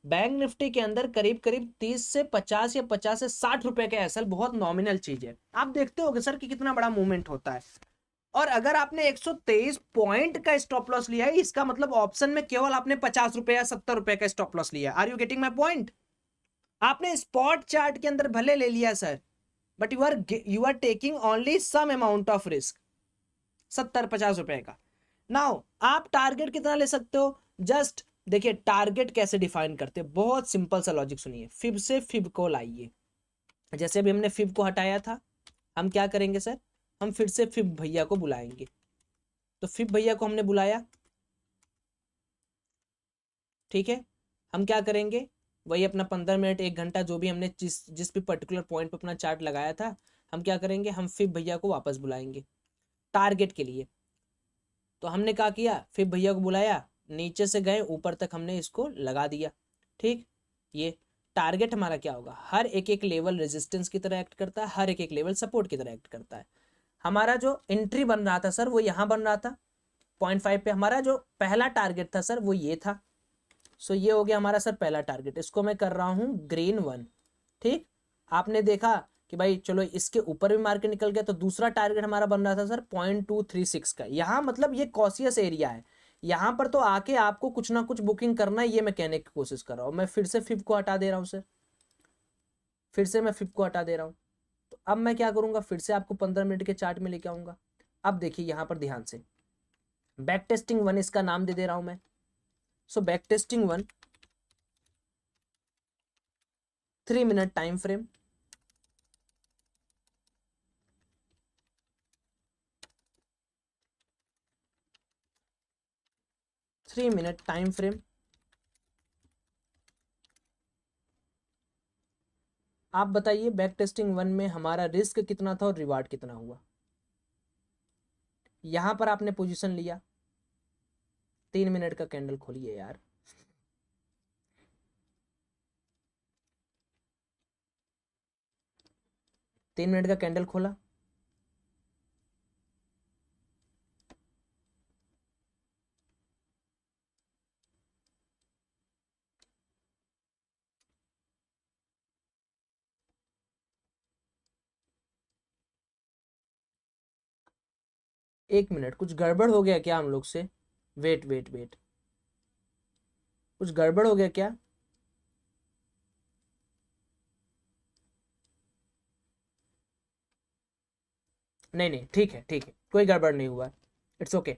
बैंक निफ्टी के अंदर करीब करीब 30 से 50 या 50 से 60 रुपए का एसएल बहुत नॉमिनल चीज है। आप देखते होगे सर कि कितना बड़ा मूवमेंट होता है। और अगर आपने 123 पॉइंट का स्टॉप लॉस लिया है, इसका मतलब ऑप्शन में केवल आपने 50 रुपए या 70 रुपए का स्टॉप लॉस लिया। Are you getting my point? आपने स्पॉट चार्ट के अंदर भले ले लिया sir, but you are taking only some amount of risk, 70-50 रुपए का। नाउ आप टारगेट कितना ले सकते हो? जस्ट देखिए टारगेट कैसे डिफाइन करते हैं, बहुत सिंपल सा लॉजिक सुनिए। फिब से फिब को लाइए, जैसे अभी हमने फिब को हटाया था, हम क्या करेंगे सर, हम फिर से फिब भैया को बुलाएंगे। तो फिब भैया को हमने बुलाया, ठीक है। हम क्या करेंगे, वही अपना 15 मिनट 1 घंटा जो भी हमने जिस भी पर्टिकुलर पॉइंट पर अपना चार्ट लगाया था, हम क्या करेंगे, हम फिब भैया को वापस बुलाएंगे टारगेट के लिए। तो हमने क्या किया, फिब भैया को बुलाया, नीचे से गए ऊपर तक हमने इसको लगा दिया, ठीक। ये टारगेट हमारा क्या होगा, हर एक एक लेवल रेजिस्टेंस की तरह एक्ट करता है, हर एक एक लेवल सपोर्ट की तरह एक्ट करता है। हमारा जो एंट्री बन रहा था सर वो यहाँ बन रहा था 0.5 पे। हमारा जो पहला टारगेट था सर वो ये था। सो ये हो गया हमारा सर पहला टारगेट, इसको मैं कर रहा हूँ ग्रीन 1, ठीक। आपने देखा कि भाई चलो इसके ऊपर भी मार्केट निकल गया, तो दूसरा टारगेट हमारा बन रहा था सर 0.236 का। यहाँ मतलब ये कॉशियस एरिया है, यहाँ पर तो आके आपको कुछ ना कुछ बुकिंग करना है, ये मैं कहने की कोशिश कर रहा हूँ। मैं फिर से फिब को हटा दे रहा हूँ सर, फिर से मैं फिब को हटा दे रहा हूँ। तो अब मैं क्या करूँगा, फिर से आपको 15 मिनट के चार्ट में लेके आऊँगा। अब देखिए यहाँ पर ध्यान से, बैक टेस्टिंग 1 इसका नाम दे दे रहा हूँ मैं। So back testing 1 3 minute time frame, time frame. आप बताइए बैक टेस्टिंग 1 में हमारा रिस्क कितना था और रिवार्ड कितना हुआ। यहां पर आपने पोजीशन लिया, 3 मिनट का कैंडल खोलिए यार, तीन मिनट का कैंडल खोला, एक मिनट, कुछ गड़बड़ हो गया क्या हम लोग से? वेट वेट वेट, कुछ गड़बड़ हो गया क्या? नहीं नहीं, ठीक है ठीक है, कोई गड़बड़ नहीं हुआ है, इट्स ओके,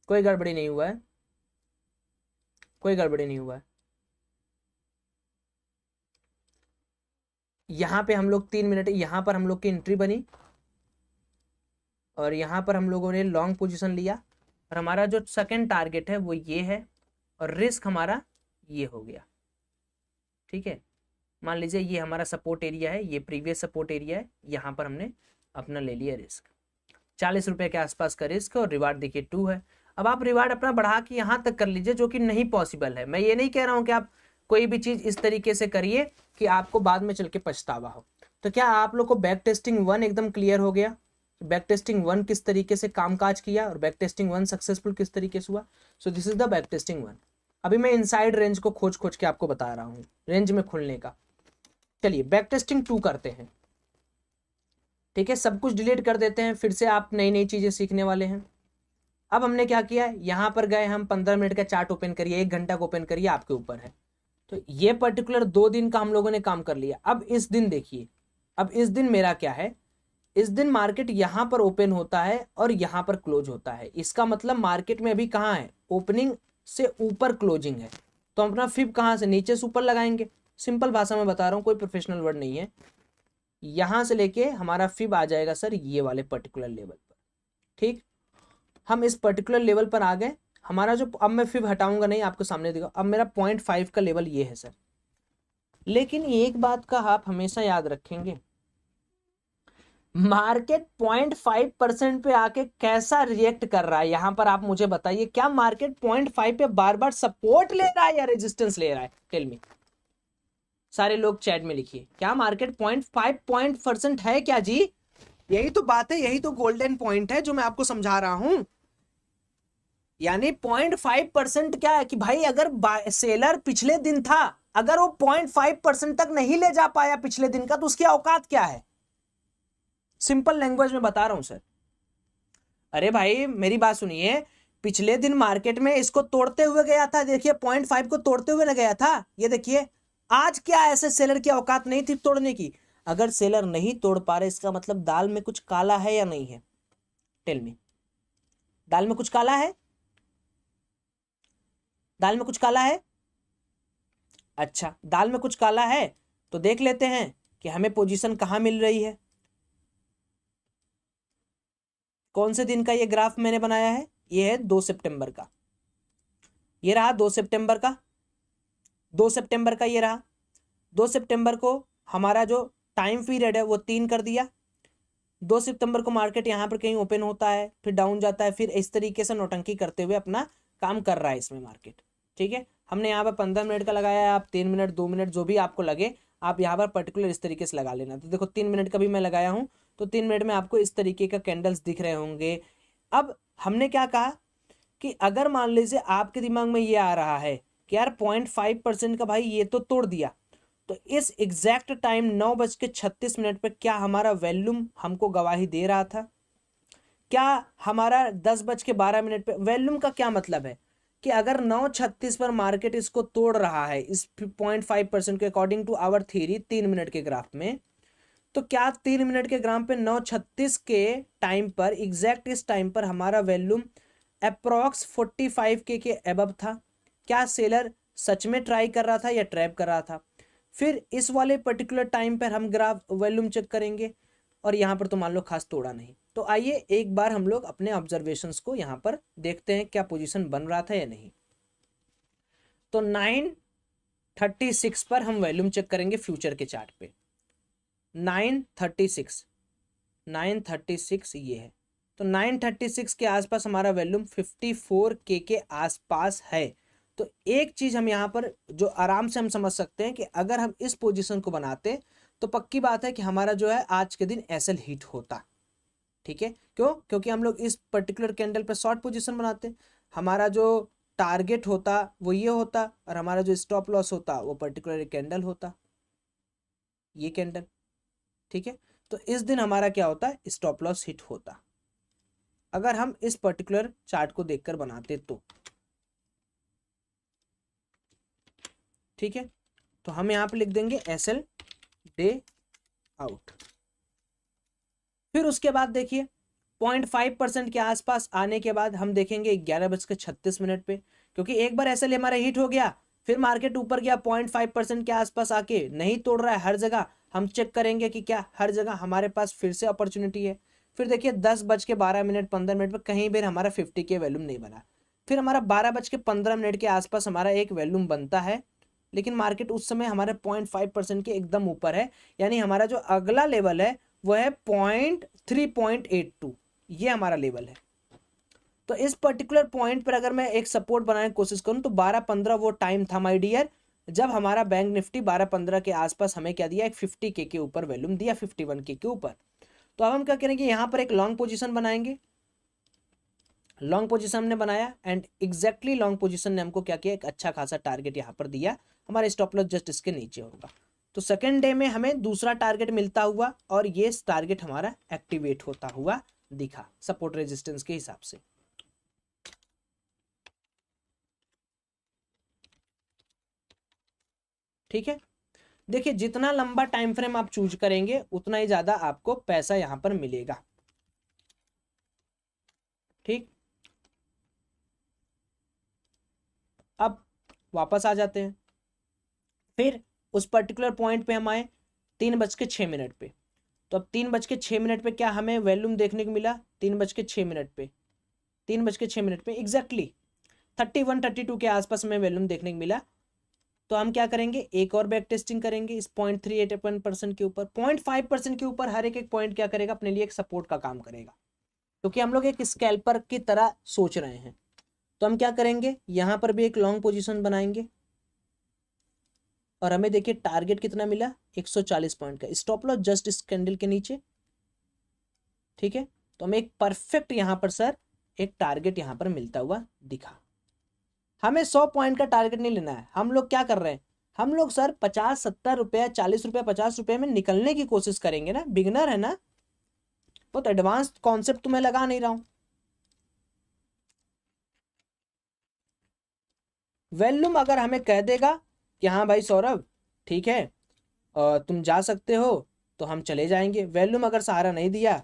कोई गड़बड़ी नहीं हुआ है, कोई गड़बड़ी नहीं हुआ है। यहाँ पे हम लोग 3 मिनट, यहाँ पर हम लोग की एंट्री बनी और यहाँ पर हम लोगों ने लॉन्ग पोजीशन लिया, और हमारा जो सेकंड टारगेट है वो ये है, और रिस्क हमारा ये हो गया, ठीक है। मान लीजिए ये हमारा सपोर्ट एरिया है, ये प्रीवियस सपोर्ट एरिया है, यहाँ पर हमने अपना ले लिया रिस्क, 40 रुपए के आसपास का रिस्क, और रिवार्ड देखिए 2 है। अब आप रिवार्ड अपना बढ़ा के यहाँ तक कर लीजिए, जो कि नहीं पॉसिबल है। मैं ये नहीं कह रहा हूँ कि आप कोई भी चीज़ इस तरीके से करिए कि आपको बाद में चल के पछतावा हो। तो क्या आप लोग को बैक टेस्टिंग 1 एकदम क्लियर हो गया, बैक टेस्टिंग 1 किस तरीके से कामकाज किया और बैक टेस्टिंग 1 सक्सेसफुल किस तरीके से हुआ? So this is the back testing 1। अभी मैं इनसाइड रेंज को खोज खोज के आपको बता रहा हूँ, रेंज में खुलने का। चलिए बैक टेस्टिंग 2 करते हैं, ठीक है। सब कुछ डिलीट कर देते हैं, फिर से आप नई नई चीजें सीखने वाले हैं। अब हमने क्या किया, यहाँ पर गए हम, 15 मिनट का चार्ट ओपन करिए, 1 घंटा को ओपन करिए, आपके ऊपर है। तो ये पर्टिकुलर 2 दिन का हम लोगों ने काम कर लिया। अब इस दिन देखिए, अब इस दिन मेरा क्या है, इस दिन मार्केट यहाँ पर ओपन होता है और यहाँ पर क्लोज होता है। इसका मतलब मार्केट में अभी कहाँ है, ओपनिंग से ऊपर क्लोजिंग है। तो हम अपना फिब कहाँ से, नीचे से ऊपर लगाएंगे। सिंपल भाषा में बता रहा हूँ, कोई प्रोफेशनल वर्ड नहीं है। यहाँ से लेके हमारा फिब आ जाएगा सर ये वाले पर्टिकुलर लेवल पर, ठीक। हम इस पर्टिकुलर लेवल पर आ गए। हमारा जो, अब मैं फिर हटाऊंगा नहीं, आपको सामने दिखा, अब मेरा 0.5 का लेवल ये है सर। लेकिन एक बात का आप हमेशा याद रखेंगे, मार्केट 0.5% पे आके कैसा रिएक्ट कर रहा है, यहां पर आप मुझे बताइए, क्या मार्केट 0.5 पे बार बार सपोर्ट ले रहा है या रेजिस्टेंस ले रहा है? टेल मी, सारे लोग चैट में लिखिए, क्या मार्केट 0.5% है क्या जी? यही तो बात है, यही तो गोल्डन पॉइंट है जो मैं आपको समझा रहा हूं। यानी 0.5% क्या है कि भाई अगर सेलर पिछले दिन था, अगर वो 0.5% तक नहीं ले जा पाया पिछले दिन का, तो उसकी औकात क्या है? सिंपल लैंग्वेज में बता रहा हूं सर। अरे भाई मेरी बात सुनिए, पिछले दिन मार्केट में इसको तोड़ते हुए गया था, देखिए 0.5 को तोड़ते हुए ना गया था, ये देखिए। आज क्या ऐसे सेलर की औकात नहीं थी तोड़ने की? अगर सेलर नहीं तोड़ पा रहे, इसका मतलब दाल में कुछ काला है या नहीं है? टेल मी, दाल में कुछ काला है? दाल में कुछ काला है? अच्छा, दाल में कुछ काला है तो देख लेते हैं कि हमें पोजीशन कहां मिल रही है। कौन से दिन का ये ग्राफ मैंने बनाया है? ये है 2 सितंबर का, ये रहा 2 सितंबर का, 2 सितंबर का ये रहा। 2 सितंबर को हमारा जो टाइम पीरियड है वो 3 कर दिया। 2 सितंबर को मार्केट यहाँ पर कहीं ओपन होता है, फिर डाउन जाता है, फिर इस तरीके से नौटंकी करते हुए अपना काम कर रहा है इसमें मार्केट। ठीक है, हमने यहाँ पर 15 मिनट का लगाया है, आप 3 मिनट 2 मिनट जो भी आपको लगे आप यहाँ पर पर्टिकुलर इस तरीके से लगा लेना। तो देखो 3 मिनट का भी मैं लगाया हूँ, तो 3 मिनट में आपको इस तरीके का कैंडल्स दिख रहे होंगे। अब हमने क्या कहा कि अगर मान लीजिए आपके दिमाग में ये आ रहा है कि यार 0.5% का भाई ये तो तोड़ दिया, तो इस एग्जैक्ट टाइम 9:36 पे क्या हमारा वॉल्यूम हमको गवाही दे रहा था? क्या हमारा 10:12 पे वॉल्यूम का क्या मतलब है कि अगर 9:36 पर मार्केट इसको तोड़ रहा है इस 0.5% के according to our theory 3 minute के ग्राफ में, तो क्या 3 मिनट के ग्राफ पे 9:36 के टाइम पर एग्जैक्ट इस टाइम पर हमारा वॉल्यूम अप्रॉक्स 45K के अबव था? क्या सेलर सच में ट्राई कर रहा था या ट्रैप कर रहा था? फिर इस वाले पर्टिकुलर टाइम पर हम ग्राफ वॉल्यूम चेक करेंगे, और यहाँ पर तो मान लो खास तोड़ा नहीं। तो आइए एक बार हम लोग अपने ऑब्जर्वेशंस को यहाँ पर देखते हैं क्या पोजीशन बन रहा था या नहीं। तो 9:36 पर हम वॉल्यूम चेक करेंगे फ्यूचर के चार्ट पे। 9:36 ये है, तो 9:36 के आसपास हमारा वॉल्यूम 54K के आसपास है। तो एक चीज हम यहाँ पर जो आराम से हम समझ सकते हैं कि अगर हम इस पोजीशन को बनाते तो पक्की बात है कि हमारा जो है आज के दिन एसएल हिट होता। ठीक है, क्यों? क्योंकि हम लोग इस पर्टिकुलर कैंडल पे शॉर्ट पोजीशन बनाते, हमारा जो टारगेट होता वो ये होता, और हमारा जो स्टॉप लॉस होता वो पर्टिकुलर कैंडल होता, ये कैंडल। ठीक है, तो इस दिन हमारा क्या होता है, स्टॉप लॉस हिट होता अगर हम इस पर्टिकुलर चार्ट को देखकर बनाते तो। ठीक है, तो हम यहाँ पे लिख देंगे एसएल डे आउट। फिर उसके बाद देखिए 0.5% के आसपास आने के बाद हम देखेंगे 11:36 पे, क्योंकि एक बार एसएल हमारा हिट हो गया, फिर मार्केट ऊपर गया 0.5% के आसपास आके नहीं तोड़ रहा है हर जगह, हम चेक करेंगे कि क्या हर जगह हमारे पास फिर से अपॉर्चुनिटी है। फिर देखिए 10:12 15 मिनट पर कहीं भी हमारा 50 के वॉल्यूम नहीं बना, फिर हमारा 12:15 के आसपास हमारा एक वॉल्यूम बनता है, लेकिन मार्केट उस समय हमारे 0.5% के एकदम ऊपर है, यानी हमारा जो अगला लेवल है वो है 3.82, ये हमारा लेवल है। तो इस पर्टिकुलर पॉइंट पर अगर मैं एक सपोर्ट बनाने की कोशिश करूं तो 12-15 वो टाइम था माय डियर, जब हमारा बैंक निफ्टी 12-15 के आसपास हमें क्या दिया, एक 50K के ऊपर वॉल्यूम दिया, 51K के ऊपर। तो अब हम क्या करेंगे, यहाँ पर एक लॉन्ग पोजीशन बनाएंगे। लॉन्ग पोजीशन हमने बनाया एंड एग्जैक्टली लॉन्ग पोजीशन ने हमको क्या किया, एक अच्छा खासा टारगेट यहाँ पर दिया, हमारा स्टॉप लॉस जस्ट इसके नीचे होगा। तो सेकेंड डे में हमें दूसरा टारगेट मिलता हुआ और ये टारगेट हमारा एक्टिवेट होता हुआ दिखा सपोर्ट रेजिस्टेंस के हिसाब से। ठीक है, देखिए जितना लंबा टाइम फ्रेम आप चूज करेंगे उतना ही ज्यादा आपको पैसा यहां पर मिलेगा। ठीक, अब वापस आ जाते हैं, फिर उस पर्टिकुलर पॉइंट पे हम आए 3:06 पे। तो अब 3:06 पे क्या हमें वॉल्यूम देखने को मिला, 3:06 पे 3:06 पे एग्जैक्टली 31-32 के आसपास हमें वॉल्यूम देखने को मिला। तो हम क्या करेंगे, एक और बैक टेस्टिंग करेंगे इस 0.38% के ऊपर। 0.5% के ऊपर हर एक पॉइंट क्या करेगा, अपने लिए एक सपोर्ट का काम करेगा, क्योंकि हम लोग एक स्कैल्पर की तरह सोच रहे हैं। तो हम क्या करेंगे, यहां पर भी एक लॉन्ग पोजीशन बनाएंगे और हमें देखिए टारगेट कितना मिला, 140 पॉइंट का। स्टॉप लॉस जस्ट इस कैंडल के नीचे, ठीक है। तो हमें एक परफेक्ट यहां पर सर एक टारगेट यहां पर मिलता हुआ दिखा। हमें 100 पॉइंट का टारगेट नहीं लेना है। हम लोग क्या कर रहे हैं, हम लोग सर 50-70 रुपया, 40 रुपया, 50 रुपये में निकलने की कोशिश करेंगे ना। बिगनर है ना, बहुत एडवांस कॉन्सेप्ट तो मैं लगा नहीं रहा हूं। वॉल्यूम अगर हमें कह देगा कि हाँ भाई सौरभ ठीक है तुम जा सकते हो, तो हम चले जाएंगे। वॉल्यूम अगर सहारा नहीं दिया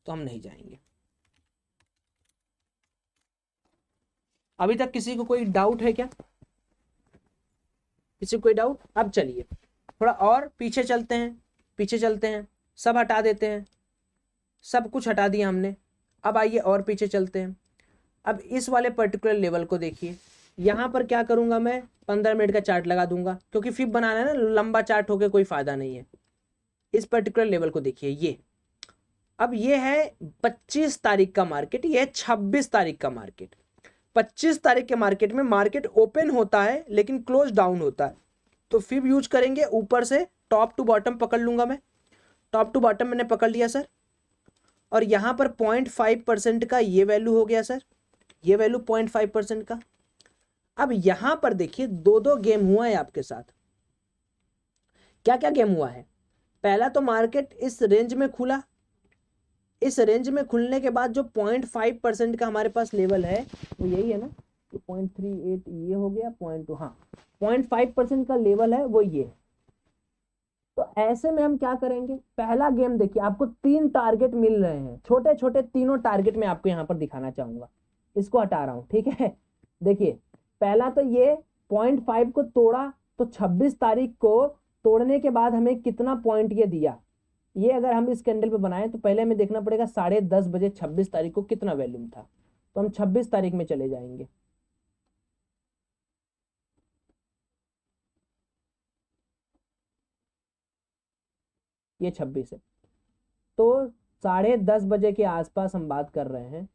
तो हम नहीं जाएंगे। अभी तक किसी को कोई डाउट है क्या, किसी को कोई डाउट? अब चलिए थोड़ा और पीछे चलते हैं, पीछे चलते हैं, सब हटा देते हैं, सब कुछ हटा दिया हमने। अब आइए और पीछे चलते हैं। अब इस वाले पर्टिकुलर लेवल को देखिए, यहाँ पर क्या करूँगा मैं, 15 मिनट का चार्ट लगा दूंगा, क्योंकि फिर बनाना है ना, लंबा चार्ट होके कोई फायदा नहीं है। इस पर्टिकुलर लेवल को देखिए, ये अब ये है 25 तारीख का मार्केट, ये है 26 तारीख का मार्केट। 25 तारीख के मार्केट में मार्केट ओपन होता है लेकिन क्लोज डाउन होता है। तो फिर यूज करेंगे, ऊपर से टॉप टू बॉटम पकड़ लूंगा मैं। टॉप टू बॉटम मैंने पकड़ लिया सर, और यहां पर 0.5% का ये वैल्यू हो गया सर, ये वैल्यू 0.5% का। अब यहां पर देखिए दो दो गेम हुआ है आपके साथ। क्या क्या गेम हुआ है, पहला तो मार्केट इस रेंज में खुला, इस रेंज में खुलने के बाद जो 0.5% का हमारे पास लेवल है वो यही है ना, तो 0.38 ये हो गया, 0.2, हाँ 0.5% का लेवल है वो ये। तो ऐसे में हम क्या करेंगे, पहला गेम देखिए, आपको 3 टारगेट मिल रहे हैं, छोटे छोटे तीनों टारगेट मैं आपको यहाँ पर दिखाना चाहूंगा। इसको हटा रहा हूँ, ठीक है। देखिए पहला तो ये 0.5 को तोड़ा, तो 26 तारीख को तोड़ने के बाद हमें कितना पॉइंट ये दिया। ये अगर हम इस कैंडल पे बनाए तो पहले हमें देखना पड़ेगा 10:30 बजे 26 तारीख को कितना वैल्यूम था। तो हम 26 तारीख में चले जाएंगे। ये 26 है, तो 10:30 बजे के आसपास हम बात कर रहे हैं।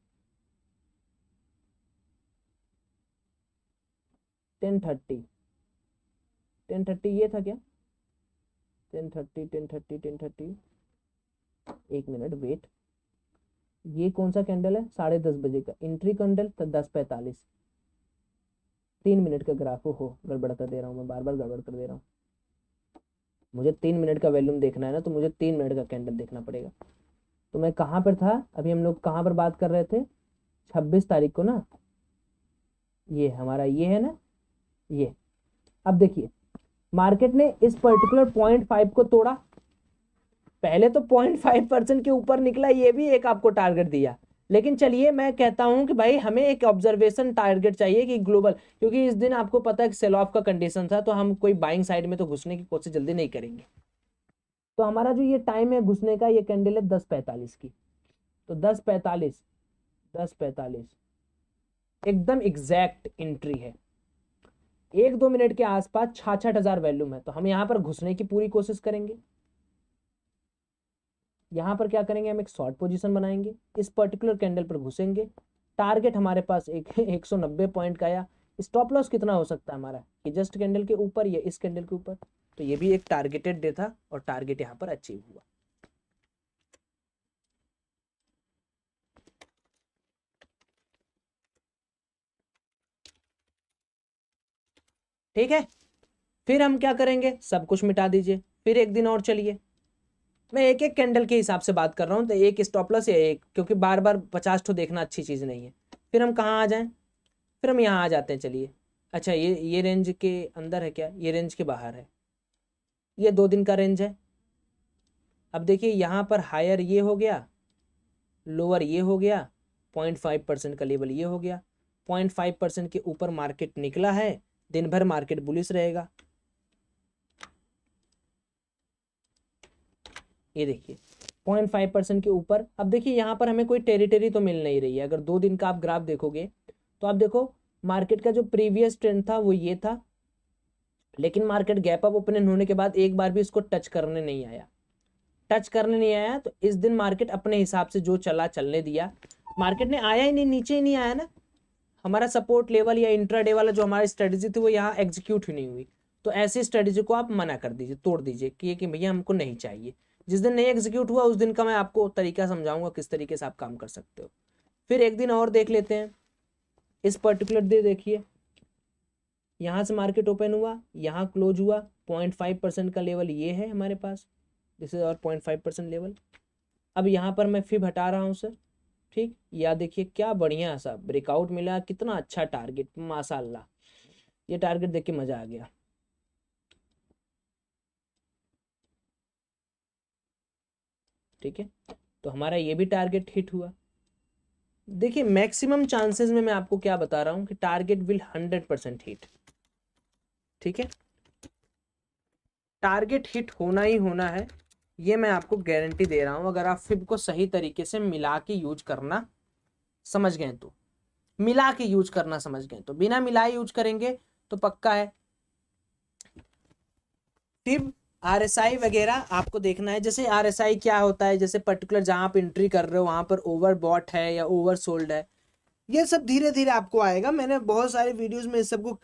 10:30, 10:30 ये था क्या, 10:30, 10:30, 10:30, एक मिनट वेट। ये कौन सा कैंडल है, 10:30 बजे का एंट्री कैंडल, तो 10:45, 3 मिनट का ग्राफ हो, गड़बड़ कर दे रहा हूँ मैं, बार बार गड़बड़ कर दे रहा हूँ। मुझे 3 मिनट का वैल्यूम देखना है ना, तो मुझे 3 मिनट का कैंडल देखना पड़ेगा। तो मैं कहाँ पर था अभी, हम लोग कहाँ पर बात कर रहे थे, 26 तारीख को ना, ये हमारा ये है ना ये। अब देखिए मार्केट ने इस पर्टिकुलर 0.5 को तोड़ा, पहले तो 0.5% के ऊपर निकला, ये भी एक आपको टारगेट दिया। लेकिन चलिए मैं कहता हूं कि भाई हमें एक ऑब्जर्वेशन टारगेट चाहिए कि ग्लोबल, क्योंकि इस दिन आपको पता है कि सेल ऑफ का कंडीशन था, तो हम कोई बाइंग साइड में तो घुसने की कोशिश जल्दी नहीं करेंगे। तो हमारा जो ये टाइम है घुसने का, ये कैंडल है 10:45 की, तो 10:45, 10:45 एकदम एग्जैक्ट एंट्री है। 1-2 मिनट के आसपास 66,000 वैल्यूम है, तो हम यहाँ पर घुसने की पूरी कोशिश करेंगे। यहाँ पर क्या करेंगे, हम एक शॉर्ट पोजीशन बनाएंगे, इस पर्टिकुलर कैंडल पर घुसेंगे। टारगेट हमारे पास एक 190 पॉइंट का आया। स्टॉप लॉस कितना हो सकता है हमारा, कि जस्ट कैंडल के ऊपर या इस कैंडल के ऊपर, तो ये भी एक टारगेटेड डे था और टारगेट यहाँ पर अचीव हुआ। ठीक है, फिर हम क्या करेंगे, सब कुछ मिटा दीजिए, फिर एक दिन और चलिए। मैं एक एक कैंडल के हिसाब से बात कर रहा हूँ, तो एक स्टॉप लॉस या एक, क्योंकि बार बार 50 ठो देखना अच्छी चीज़ नहीं है। फिर हम कहाँ आ जाएं, फिर हम यहाँ आ जाते हैं, चलिए। अच्छा ये रेंज के अंदर है क्या, ये रेंज के बाहर है, ये 2 दिन का रेंज है। अब देखिए यहाँ पर हायर ये हो गया, लोअर ये हो गया, 0.5% का लेवल ये हो गया। 0.5% के ऊपर मार्केट निकला है, दिन भर मार्केट बुलिश रहेगा। ये देखिए 0.5% के ऊपर। अब देखिए यहाँ पर हमें कोई टेरिटरी तो मिल नहीं रही है। अगर 2 दिन का आप ग्राफ देखोगे तो आप देखो मार्केट का जो प्रीवियस ट्रेंड था वो ये था, लेकिन मार्केट गैप अप ओपन होने के बाद एक बार भी इसको टच करने नहीं आया। तो इस दिन मार्केट अपने हिसाब से जो चला चलने दिया। मार्केट ने आया ही नहीं, नीचे ही नहीं आया ना। हमारा सपोर्ट लेवल या इंट्राडे वाला जो हमारी स्ट्रेटेजी थी वो यहाँ एग्जीक्यूट ही नहीं हुई। तो ऐसी स्ट्रेटेजी को आप मना कर दीजिए, तोड़ दीजिए कि भैया हमको नहीं चाहिए। जिस दिन नहीं एग्जीक्यूट हुआ उस दिन का मैं आपको तरीका समझाऊंगा किस तरीके से आप काम कर सकते हो। फिर एक दिन और देख लेते हैं। इस पर्टिकुलर डे देखिए, यहाँ से मार्केट ओपन हुआ, यहाँ क्लोज हुआ, 0.5% का लेवल ये है हमारे पास, दिस इज और 0.5% लेवल। अब यहाँ पर मैं फिब हटा रहा हूँ सर, ठीक। या देखिए क्या बढ़िया सा ब्रेकआउट मिला, कितना अच्छा टारगेट, माशाल्लाह। ये टारगेट देख के मजा आ गया। ठीक है, तो हमारा ये भी टारगेट हिट हुआ। देखिए मैक्सिमम चांसेस में मैं आपको क्या बता रहा हूँ कि टारगेट विल 100% हिट। ठीक है, टारगेट हिट होना ही होना है, ये मैं आपको गारंटी दे रहा हूँ। अगर आप फिब को सही तरीके से मिला के यूज करना समझ गए तो, मिला के यूज करना समझ गए तो, बिना मिलाए यूज करेंगे तो पक्का है। फिब आरएसआई वगैरह आपको देखना है। जैसे आरएसआई क्या होता है, जैसे पर्टिकुलर जहां आप एंट्री कर रहे हो वहां पर ओवरबॉट है या ओवर सोल्ड है, ये सब धीरे धीरे आपको आएगा। मैंने बहुत सारे वीडियोस में इस सबको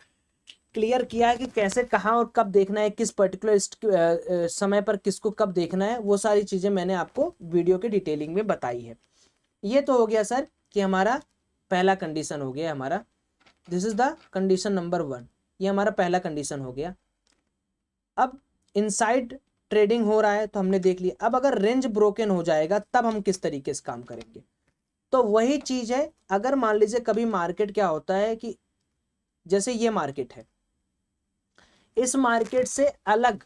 क्लियर किया है कि कैसे, कहाँ और कब देखना है, किस पर्टिकुलर समय पर किसको कब देखना है, वो सारी चीज़ें मैंने आपको वीडियो के डिटेलिंग में बताई है। ये तो हो गया सर कि हमारा पहला कंडीशन हो गया हमारा, this is the condition number 1। ये हमारा पहला कंडीशन हो गया। अब इनसाइड ट्रेडिंग हो रहा है तो हमने देख लिया। अब अगर रेंज ब्रोकन हो जाएगा तब हम किस तरीके से काम करेंगे, तो वही चीज़ है। अगर मान लीजिए कभी मार्केट क्या होता है कि जैसे ये मार्केट है, इस मार्केट से अलग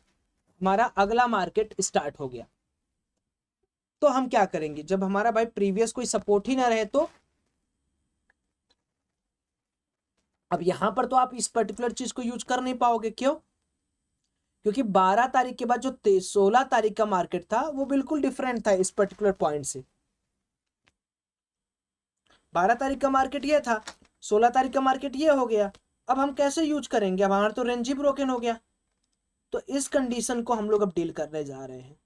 हमारा अगला मार्केट स्टार्ट हो गया, तो हम क्या करेंगे। जब हमारा भाई प्रीवियस कोई सपोर्ट ही ना रहे तो अब यहां पर तो आप इस पर्टिकुलर चीज को यूज कर नहीं पाओगे। क्यों? क्योंकि 12 तारीख के बाद जो 16 तारीख का मार्केट था वो बिल्कुल डिफरेंट था इस पर्टिकुलर पॉइंट से। 12 तारीख का मार्केट ये था, 16 तारीख का मार्केट ये हो गया। अब हम कैसे यूज करेंगे, अब हमारा तो रेंज ही ब्रोकन हो गया। तो इस कंडीशन को हम लोग अब डील करने जा रहे हैं।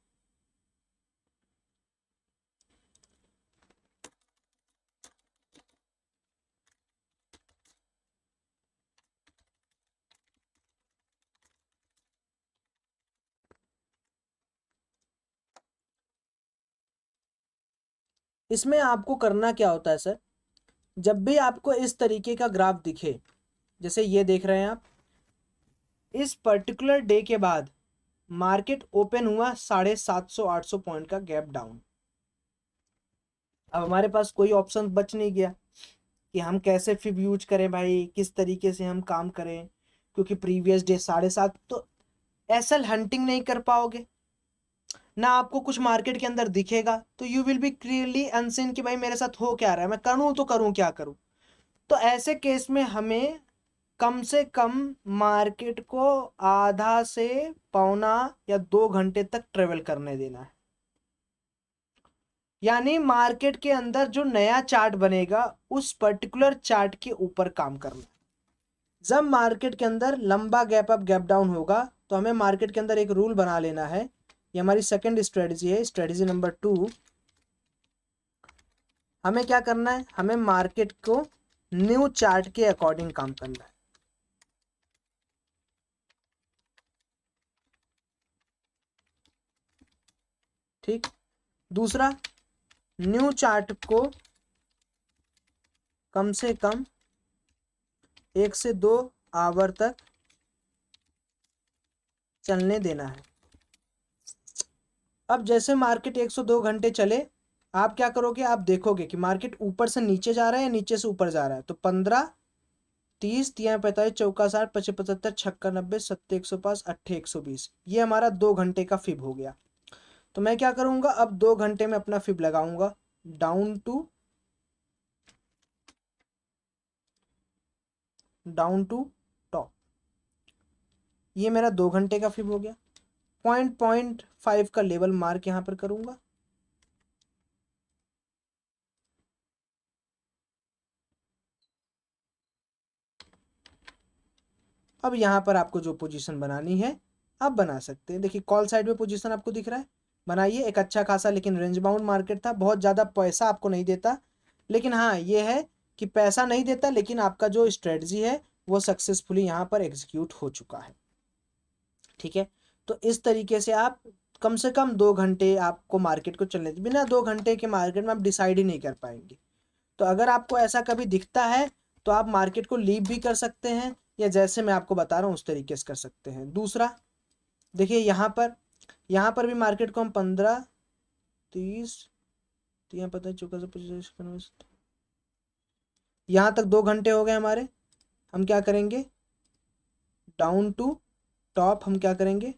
इसमें आपको करना क्या होता है सर, जब भी आपको इस तरीके का ग्राफ दिखे, जैसे ये देख रहे हैं आप, इस पर्टिकुलर डे के बाद मार्केट ओपन हुआ 750-800 पॉइंट का गैप डाउन। अब हमारे पास कोई ऑप्शन बच नहीं गया कि हम कैसे फिब यूज करें भाई, किस तरीके से हम काम करें, क्योंकि प्रीवियस डे 7.5, तो एसएल हंटिंग नहीं कर पाओगे ना, आपको कुछ मार्केट के अंदर दिखेगा तो you will be clearly unseen कि भाई मेरे साथ हो क्या रहा है, मैं करूं तो करूं क्या करूं। तो ऐसे केस में हमें कम से कम मार्केट को आधा से पौना या 2 घंटे तक ट्रेवल करने देना है। यानी मार्केट के अंदर जो नया चार्ट बनेगा उस पर्टिकुलर चार्ट के ऊपर काम करना है। जब मार्केट के अंदर लंबा गैप अप गैप डाउन होगा तो हमें मार्केट के अंदर एक रूल बना लेना है। ये हमारी सेकंड स्ट्रेटजी है, स्ट्रेटजी नंबर 2। हमें क्या करना है, हमें मार्केट को न्यू चार्ट के अकॉर्डिंग काम करना है। ठीक। दूसरा, न्यू चार्ट को कम से कम 1 से 2 आवर तक चलने देना है। अब जैसे मार्केट 1 से 2 घंटे चले, आप क्या करोगे, आप देखोगे कि मार्केट ऊपर से नीचे जा रहा है या नीचे से ऊपर जा रहा है। तो 15, 30, 3, 45, चौका 60, 25, 75, 56, 90, 70, 105, 80, 120, ये हमारा 2 घंटे का फिब हो गया। तो मैं क्या करूंगा, अब 2 घंटे में अपना फिब लगाऊंगा डाउन टू टॉप। ये मेरा 2 घंटे का फिब हो गया। 0.5 का लेवल मार्क यहाँ पर करूंगा, अब यहाँ पर आपको जो पोजीशन बनानी है आप बना सकते हैं। देखिए कॉल साइड में पोजीशन आपको दिख रहा है, बनाइए। एक अच्छा खासा लेकिन रेंज बाउंड मार्केट था, बहुत ज़्यादा पैसा आपको नहीं देता, लेकिन हाँ ये है कि पैसा नहीं देता लेकिन आपका जो स्ट्रेटजी है वो सक्सेसफुली यहाँ पर एग्जीक्यूट हो चुका है। ठीक है, तो इस तरीके से आप कम से कम 2 घंटे आपको मार्केट को चलने, बिना 2 घंटे के मार्केट में आप डिसाइड ही नहीं कर पाएंगे। तो अगर आपको ऐसा कभी दिखता है तो आप मार्केट को लीव भी कर सकते हैं, या जैसे मैं आपको बता रहा हूँ उस तरीके से कर सकते हैं। दूसरा देखिए यहाँ पर भी मार्केट को हम 15-30 तो यहाँ पता है चुका से यहाँ तक 2 घंटे हो गए हमारे। हम क्या करेंगे, डाउन टू टॉप हम क्या करेंगे,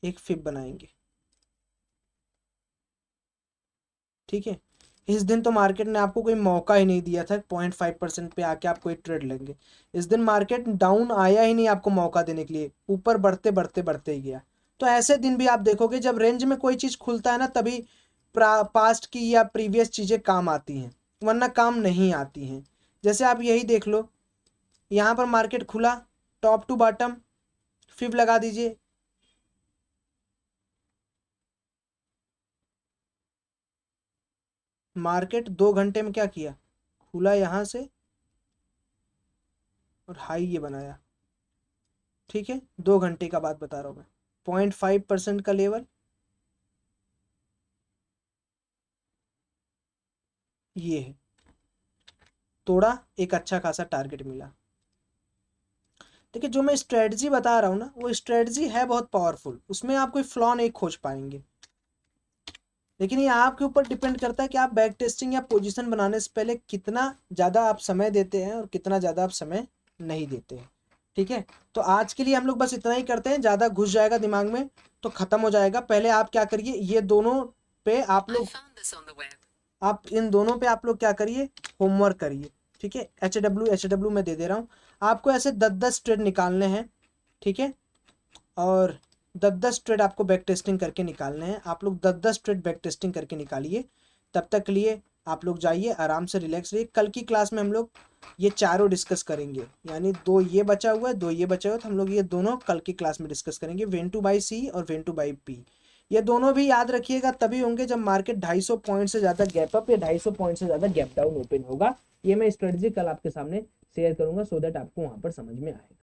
एक फिब बनाएंगे। ठीक है, इस दिन तो मार्केट ने आपको कोई मौका ही नहीं दिया था 0.5% पे आके आप कोई ट्रेड लेंगे। इस दिन मार्केट डाउन आया ही नहीं आपको मौका देने के लिए, ऊपर बढ़ते बढ़ते बढ़ते ही गया। तो ऐसे दिन भी आप देखोगे जब रेंज में कोई चीज़ खुलता है ना, तभी पास्ट की या प्रीवियस चीज़ें काम आती हैं, वरना काम नहीं आती हैं। जैसे आप यही देख लो, यहाँ पर मार्केट खुला टॉप टू बॉटम, फिब लगा दीजिए। मार्केट 2 घंटे में क्या किया, खुला यहाँ से और हाई ये बनाया। ठीक है, 2 घंटे का बात बता रहा हूँ मैं। 0.5% का लेवल ये है, तोड़ा, एक अच्छा खासा टारगेट मिला। देखिए जो मैं स्ट्रेटजी बता रहा हूँ ना, वो स्ट्रेटजी है बहुत पावरफुल, उसमें आप कोई फ्लॉ नहीं खोज पाएंगे। लेकिन ये आपके ऊपर डिपेंड करता है कि आप बैक टेस्टिंग या पोजीशन बनाने से पहले कितना ज़्यादा आप समय देते हैं और कितना ज़्यादा आप समय नहीं देते हैं। ठीक है, तो आज के लिए हम लोग बस इतना ही करते हैं, ज़्यादा घुस जाएगा दिमाग में तो ख़त्म हो जाएगा। पहले आप क्या करिए, ये दोनों पे आप लोग, आप इन दोनों पे आप लोग क्या करिए, होमवर्क करिए। ठीक है, एच डब्ल्यू में दे रहा हूँ आपको, ऐसे 10-10 ट्रेड निकालने हैं। ठीक है, और 10-10 ट्रेड आपको बैक टेस्टिंग करके निकालने हैं। आप लोग 10-10 ट्रेड बैक टेस्टिंग करके निकालिए। तब तक के लिए आप लोग जाइए, आराम से रिलैक्स रहिए। कल की क्लास में हम लोग ये चारों डिस्कस करेंगे, यानी 2 ये बचा हुआ है, 2 ये बचा हुआ है, तो हम लोग ये दोनों कल की क्लास में डिस्कस करेंगे। वेन टू बाई सी और वेन टू बाई पी, ये दोनों भी याद रखिएगा, तभी होंगे जब मार्केट 250 पॉइंट से ज़्यादा गैप अप या 250 पॉइंट से ज़्यादा गैप डाउन ओपन होगा। ये मैं स्ट्रेटजी कल आपके सामने शेयर करूंगा, सो दैट आपको वहाँ पर समझ में आएगा।